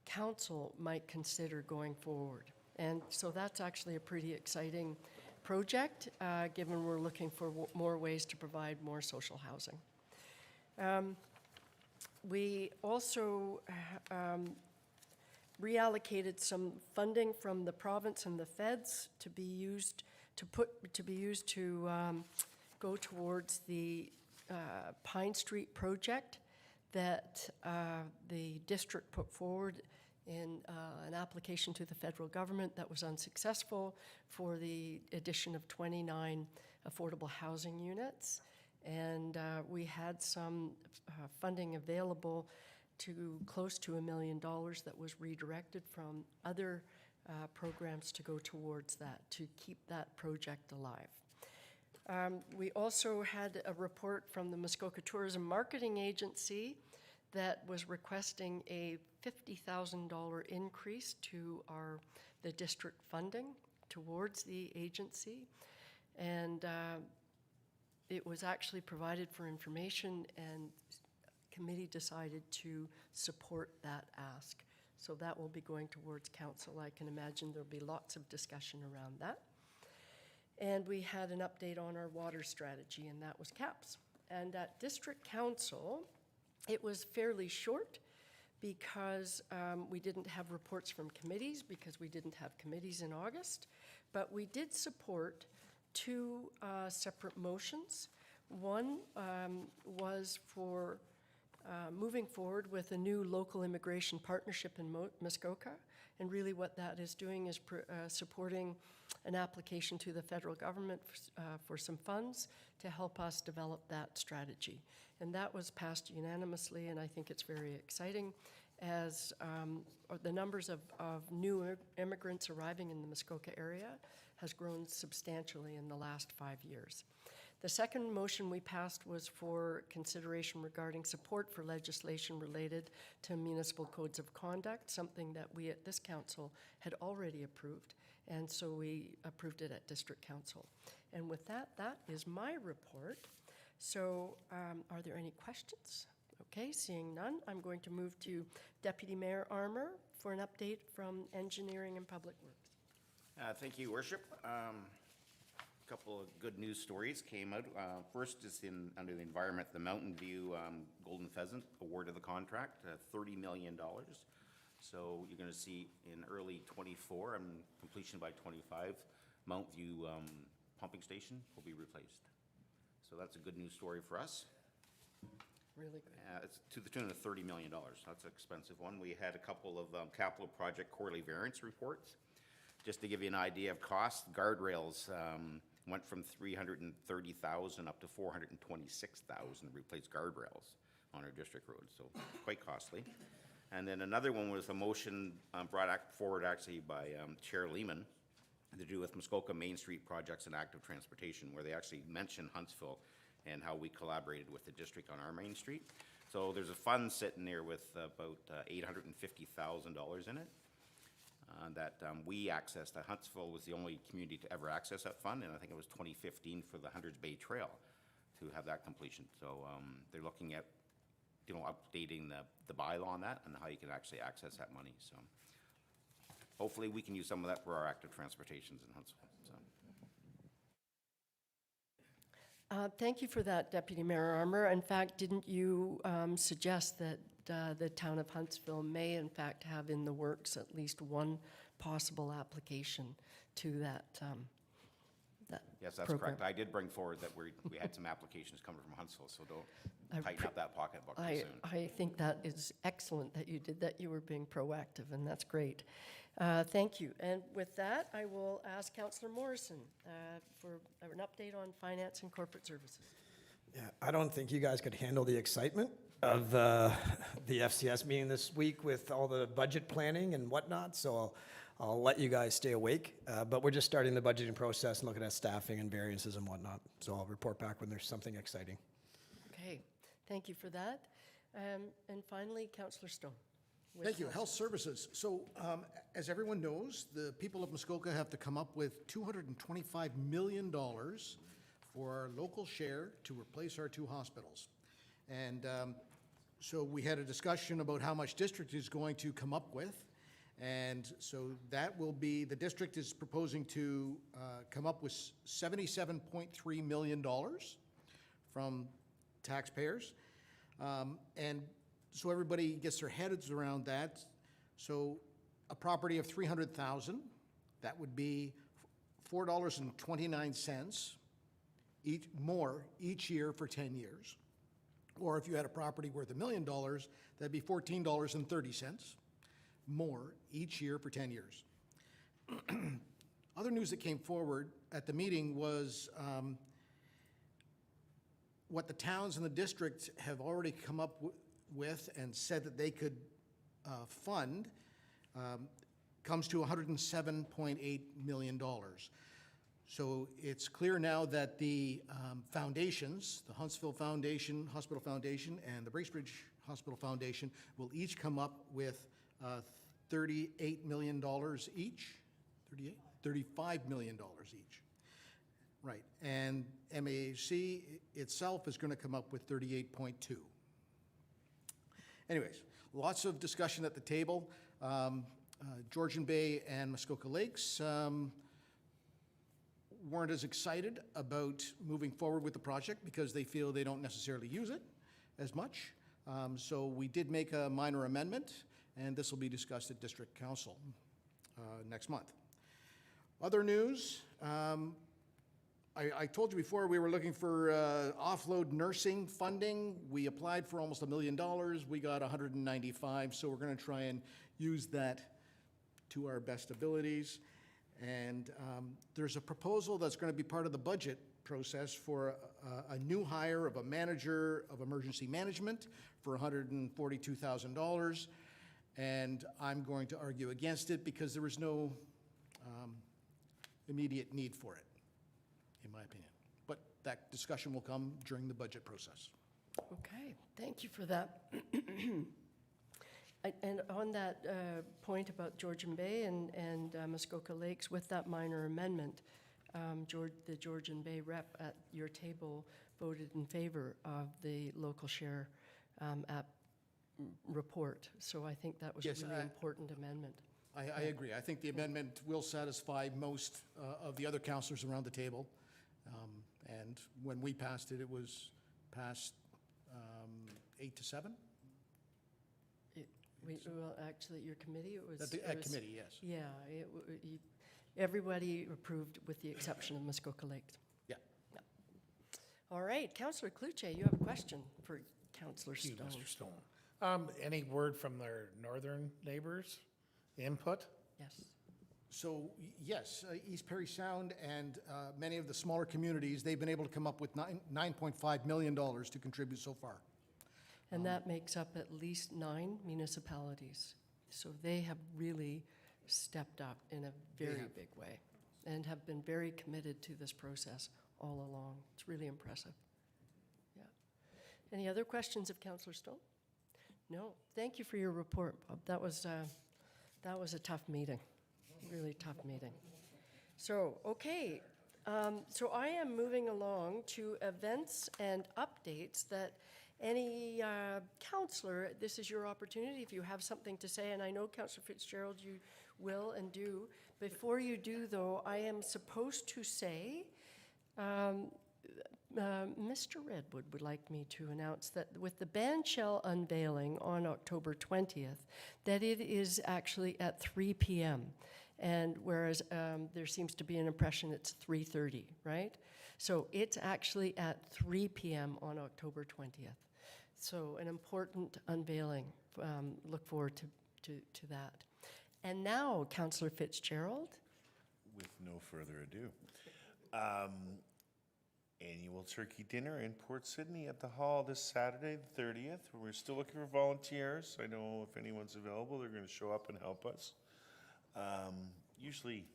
council might consider going forward. And so that's actually a pretty exciting project, given we're looking for more ways to provide more social housing. We also reallocated some funding from the province and the feds to be used to go towards the Pine Street project that the district put forward in an application to the federal government that was unsuccessful for the addition of 29 affordable housing units. And we had some funding available to close to $1 million that was redirected from other programs to go towards that, to keep that project alive. We also had a report from the Muskoka Tourism Marketing Agency that was requesting a $50,000 increase to the district funding towards the agency. And it was actually provided for information, and committee decided to support that ask. So that will be going towards council. I can imagine there'll be lots of discussion around that. And we had an update on our water strategy, and that was CAPS. And at district council, it was fairly short because we didn't have reports from committees because we didn't have committees in August. But we did support two separate motions. One was for moving forward with a new local immigration partnership in Muskoka. And really what that is doing is supporting an application to the federal government for some funds to help us develop that strategy. And that was passed unanimously, and I think it's very exciting as the numbers of new immigrants arriving in the Muskoka area has grown substantially in the last 5 years. The second motion we passed was for consideration regarding support for legislation related to municipal codes of conduct, something that we at this council had already approved, and so we approved it at district council. And with that, that is my report. So are there any questions? Okay, seeing none, I'm going to move to Deputy Mayor Armour for an update from Engineering and Public Works. Thank you, Worship. Couple of good news stories came out. First is under the environment, the Mountain View Golden Pheasant awarded the contract, $30 million. So you're going to see in early 24 and completion by 25, Mount View pumping station will be replaced. So that's a good news story for us. Really good. It's to the tune of $30 million. That's an expensive one. We had a couple of capital project quarterly variance reports. Just to give you an idea of cost, guardrails went from $330,000 up to $426,000 to replace guardrails on our district roads, so quite costly. And then another one was a motion brought forward actually by Chair Lehman to do with Muskoka Main Street projects and active transportation, where they actually mentioned Huntsville and how we collaborated with the district on our Main Street. So there's a fund sitting there with about $850,000 in it. That we accessed. Huntsville was the only community to ever access that fund, and I think it was 2015 for the Hundreds Bay Trail to have that completion. So they're looking at, updating the bylaw on that and how you can actually access that money. So hopefully we can use some of that for our active transportations in Huntsville. So. Thank you for that, Deputy Mayor Armour. In fact, didn't you suggest that the town of Huntsville may in fact have in the works at least one possible application to that Yes, that's program? correct. I did bring forward that we had some applications coming from Huntsville, so don't tighten up that pocketbook too soon. I think that is excellent that you did that. You were being proactive, and that's great. Thank you. And with that, I will ask Councillor Morrison for an update on finance and corporate services. Yeah, I don't think you guys could handle the excitement of the FCS meeting this week with all the budget planning and whatnot, so I'll let you guys stay awake. But we're just starting the budgeting process and looking at staffing and variances and whatnot, so I'll report back when there's something exciting. Okay, thank you for that. And finally, Councillor Stone. Thank you. Health Services. So, as everyone knows, the people of Muskoka have to come up with $225 million for our local share to replace our 2 hospitals. And so we had a discussion about how much district is going to come up with. And so that will be, the district is proposing to come up with $77.3 million from taxpayers. And so everybody gets their heads around that. So a property of $300,000, that would be $4.29 more each year for 10 years. Or if you had a property worth $1 million, that'd be $14.30 more each year for 10 years. Other news that came forward at the meeting was what the towns and the district have already come up with and said that they could fund comes to $107.8 million. So it's clear now that the foundations, the Huntsville Foundation, Hospital Foundation, and the Bracebridge Hospital Foundation will each come up with $38 million each? 38? $35 million each. Right, and MAHC itself is going to come up with 38.2. Anyways, lots of discussion at the table. Georgian Bay and Muskoka Lakes weren't as excited about moving forward with the project because they feel they don't necessarily use it as much. So we did make a minor amendment, and this will be discussed at District Council next month. Other news, I told you before we were looking for offload nursing funding. We applied for almost $1 million. We got 195, so we're going to try and use that to our best abilities. And there's a proposal that's going to be part of the budget process for a new hire of a manager of emergency management for $142,000. And I'm going to argue against it because there is no immediate need for it, in my opinion. But that discussion will come during the budget process. Okay, thank you for that. And on that point about Georgian Bay and Muskoka Lakes, with that minor amendment, the Georgian Bay rep at your table voted in favor of the local share app report. So I think that was Yes, a really important amendment. I agree. I think the amendment will satisfy most of the other councillors around the table. And when we passed it, it was passed 8-7? Well, actually, at your committee, it was... At committee, yes. Yeah, everybody approved with the exception of Muskoka Lakes. Yeah. All right, Councillor Cluche, you have a question for Councillor Thank you, Stone. Mr. Stone. Any word from their northern neighbors? Input? Yes. So, yes, East Perry Sound and many of the smaller communities, they've been able to come up with $9.5 million to contribute so far. And that makes up at least 9 municipalities. So they have really stepped up in a very big way and have been very committed to this process all along. It's really impressive. Yeah. Any other questions of Councillor Stone? No. Thank you for your report, Bob. That was a tough meeting, really tough meeting. So, okay. So I am moving along to events and updates that any councillor, this is your opportunity if you have something to say, and I know Councillor Fitzgerald, you will and do. Before you do, though, I am supposed to say, Mr. Redwood would like me to announce that with the band shell unveiling on October 20th, that it is actually at 3 p.m. And whereas there seems to be an impression it's 3:30, right? So it's actually at 3 p.m. on October 20th. So an important unveiling. Look forward to that. And now, Councillor Fitzgerald. With no further ado. Annual turkey dinner in Port Sydney at the Hall this Saturday, the 30th. We're still looking for volunteers. I know if anyone's available, they're going to show up and help us. Usually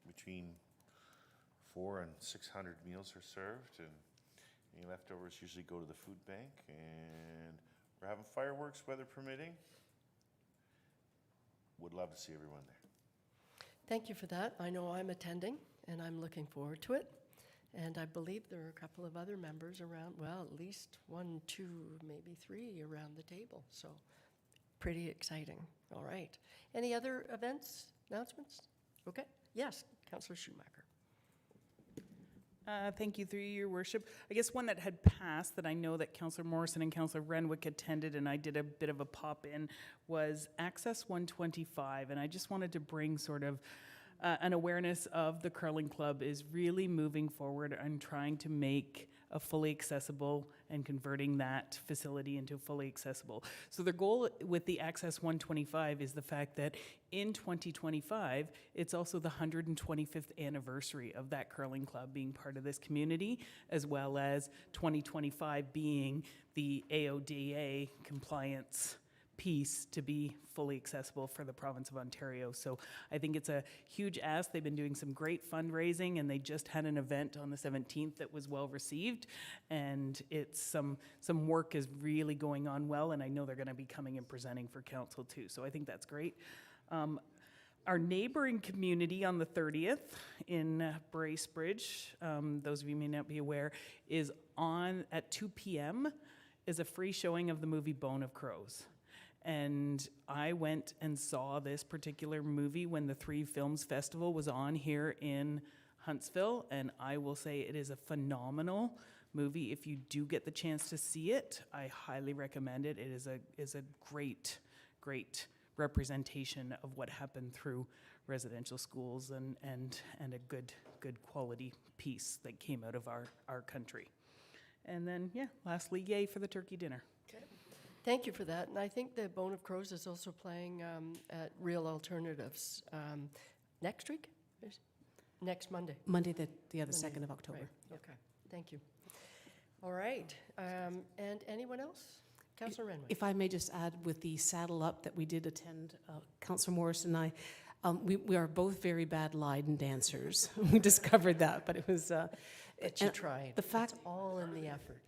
between 400 and 600 meals are served, and any leftovers usually go to the food bank. And we're having fireworks, weather permitting. Would love to see everyone there. Thank you for that. I know I'm attending, and I'm looking forward to it. And I believe there are a couple of other members around, well, at least 1, 2, maybe 3 around the table. So pretty exciting. All right. Any other events, announcements? Okay. Yes, Councillor Schumacher. Thank you, through your worship. I guess one that had passed that I know that Councillor Morrison and Councillor Renwick attended, and I did a bit of a pop-in, was Access 125. And I just wanted to bring sort of an awareness of the Curling Club is really moving forward and trying to make a fully accessible and converting that facility into fully accessible. So their goal with the Access 125 is the fact that in 2025, it's also the 125th anniversary of that Curling Club being part of this community, as well as 2025 being the AODA compliance piece to be fully accessible for the province of Ontario. So I think it's a huge ask. They've been doing some great fundraising, and they just had an event on the 17th that was well received. And it's some work is really going on well, and I know they're going to be coming and presenting for council too. So I think that's great. Our neighboring community on the 30th in Bracebridge, those of you may not be aware, is on at 2 p.m. is a free showing of the movie Bone of Crows. And I went and saw this particular movie when the Three Films Festival was on here in Huntsville, and I will say it is a phenomenal movie. If you do get the chance to see it, I highly recommend it. It is a great representation of what happened through residential schools and a good quality piece that came out of our country. And then, yeah, lastly, yay for the turkey dinner. Thank you for that. And I think the Bone of Crows is also playing at Real Alternatives next week? Next Monday. Monday, the Monday, 2nd of October. Right. Okay, thank you. All right, and anyone else? Councillor Renwick. If I may just add, with the Saddle Up that we did attend, Councillor Morris and I, we are both very bad Leiden dancers. We discovered that, but it was... But you tried. The fact, It's all in the effort.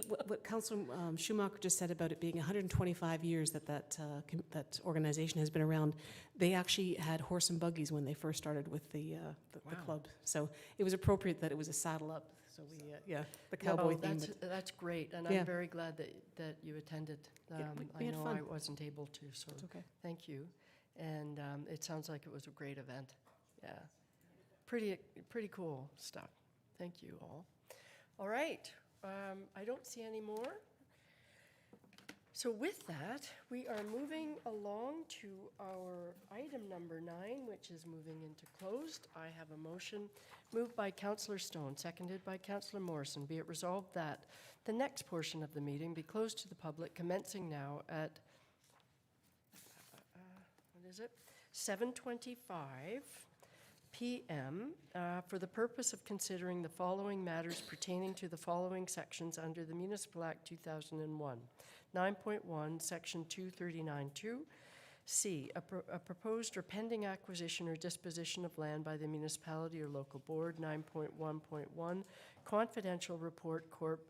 what Councillor Schumacher just said about it being 125 years that organization has been around, they actually had horse and buggies when they first started with the club. So it was appropriate that it was a Saddle Up. So the cowboy theme. That's great, and Yeah. I'm very glad that you attended. we I had know fun. I wasn't able to, so It's okay. thank you. And it sounds like it was a great event. Yeah, pretty cool stuff. Thank you all. All right, I don't see any more. So with that, we are moving along to our item number 9, which is moving into closed. I have a motion moved by Councillor Stone, seconded by Councillor Morrison. Be it resolved that the next portion of the meeting be closed to the public, commencing now at 7:25 p.m. For the purpose of considering the following matters pertaining to the following sections under the Municipal Act 2001. 9.1, Section 239(2). C, a proposed or pending acquisition or disposition of land by the municipality or local board. 9.1.1, confidential report Corp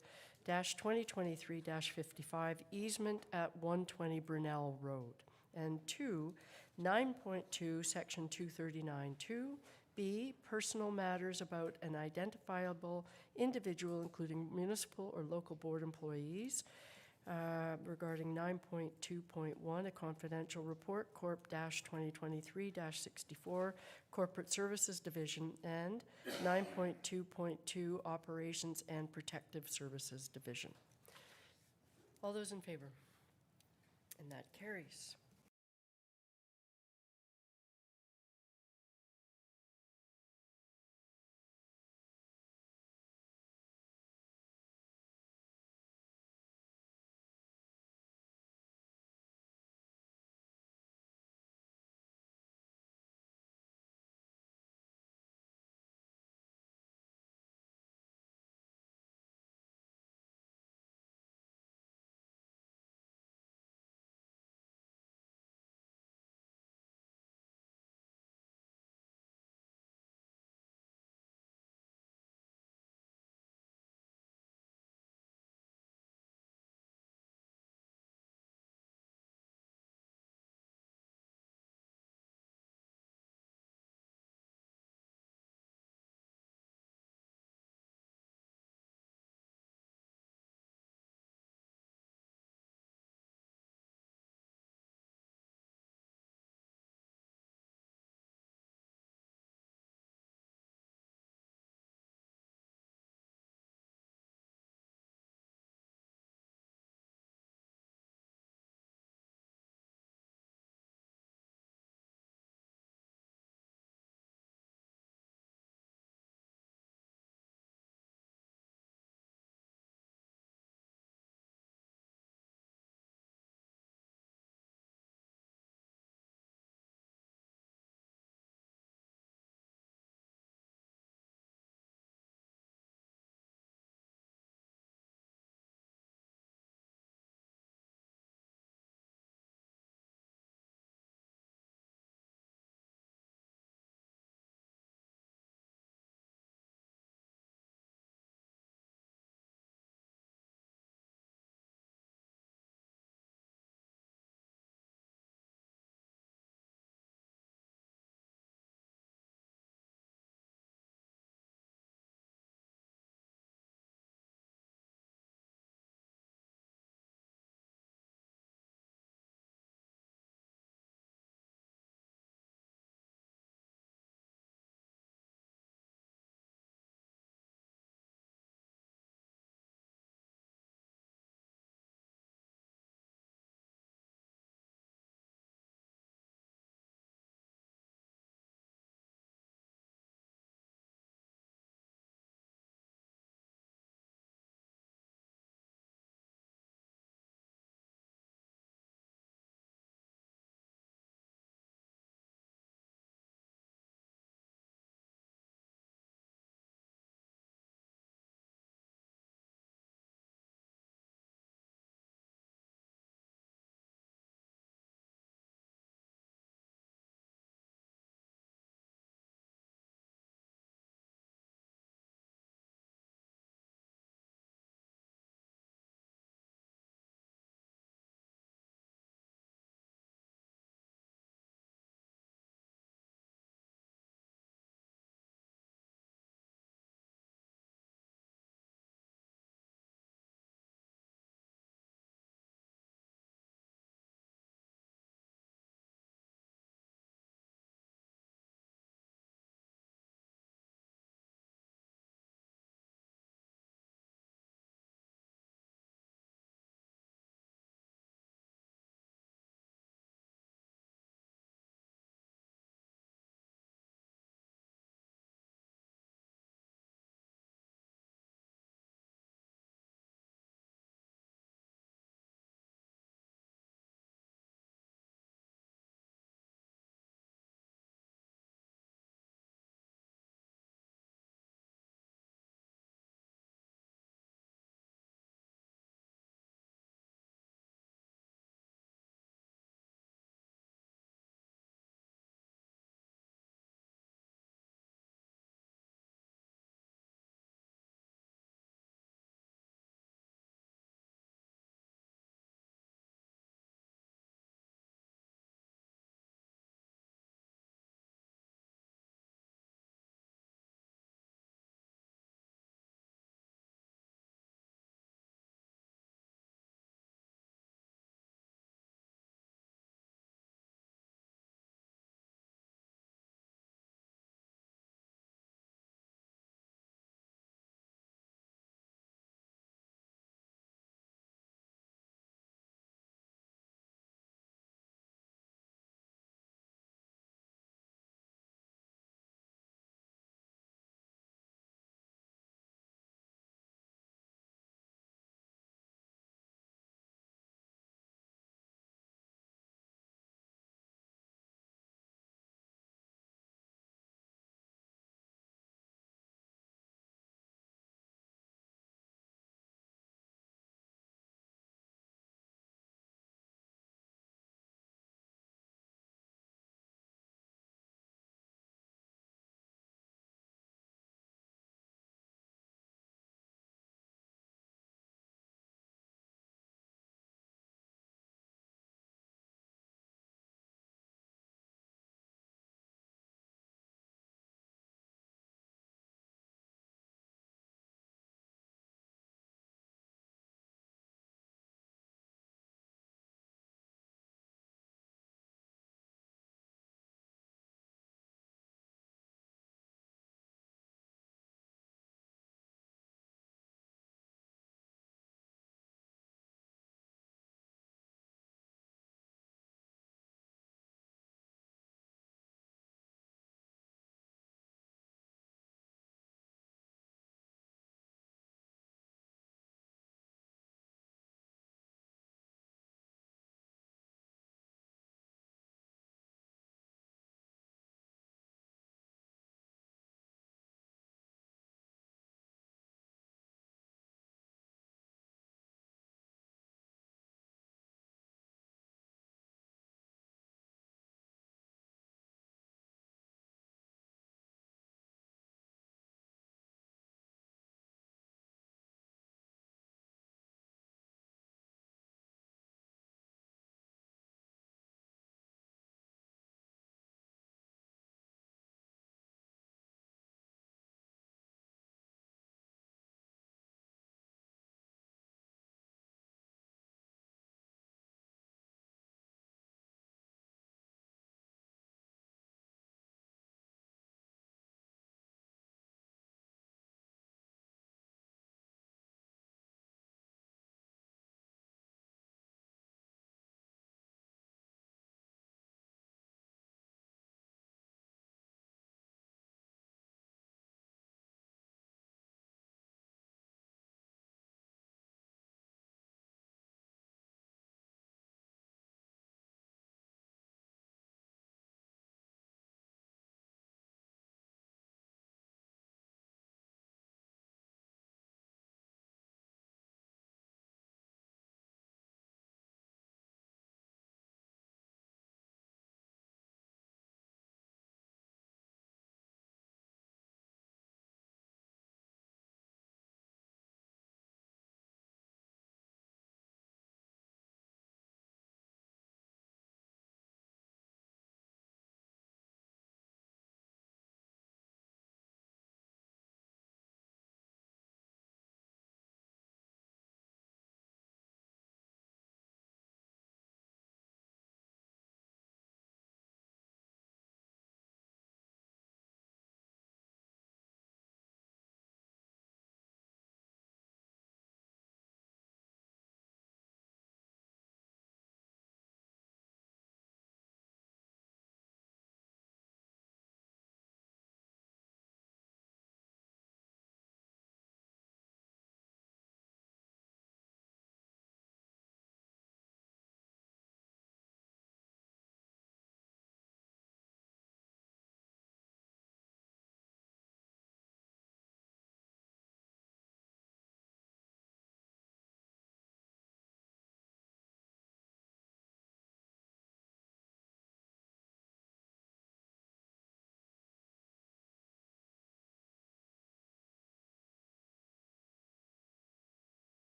-2023-55, easement at 120 Brunel Road. And 2, 9.2, Section 239(2). B, personal matters about an identifiable individual, including municipal or local board employees. Regarding 9.2.1, a confidential report, Corp -2023-64, Corporate Services Division, and 9.2.2, Operations and Protective Services Division. All those in favor? And that carries.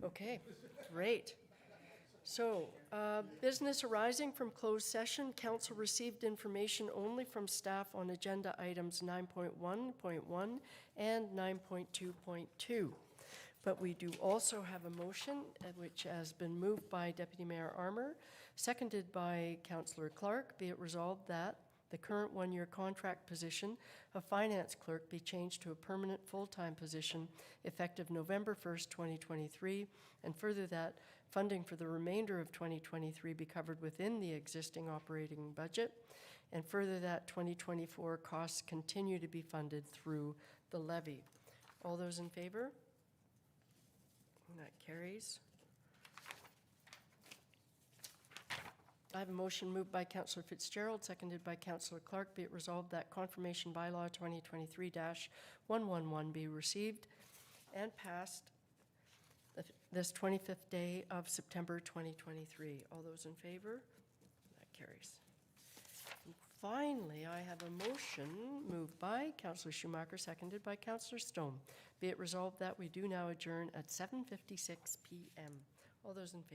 Okay, great. So, business arising from closed session, council received information only from staff on agenda items 9.1.1 and 9.2.2. But we do also have a motion which has been moved by Deputy Mayor Armour, seconded by Councillor Clark. Be it resolved that the current one-year contract position of finance clerk be changed to a permanent full-time position effective November 1st, 2023, and further that funding for the remainder of 2023 be covered within the existing operating budget, and further that 2024 costs continue to be funded through the levy. All those in favor? And that carries. I have a motion moved by Councillor Fitzgerald, seconded by Councillor Clark. Be it resolved that confirmation bylaw 2023-111 be received and passed this 25th day of September 2023. All those in favor? That carries. And finally, I have a motion moved by Councillor Schumacher, seconded by Councillor Stone. Be it resolved that we do now adjourn at 7:56 p.m. All those in favor?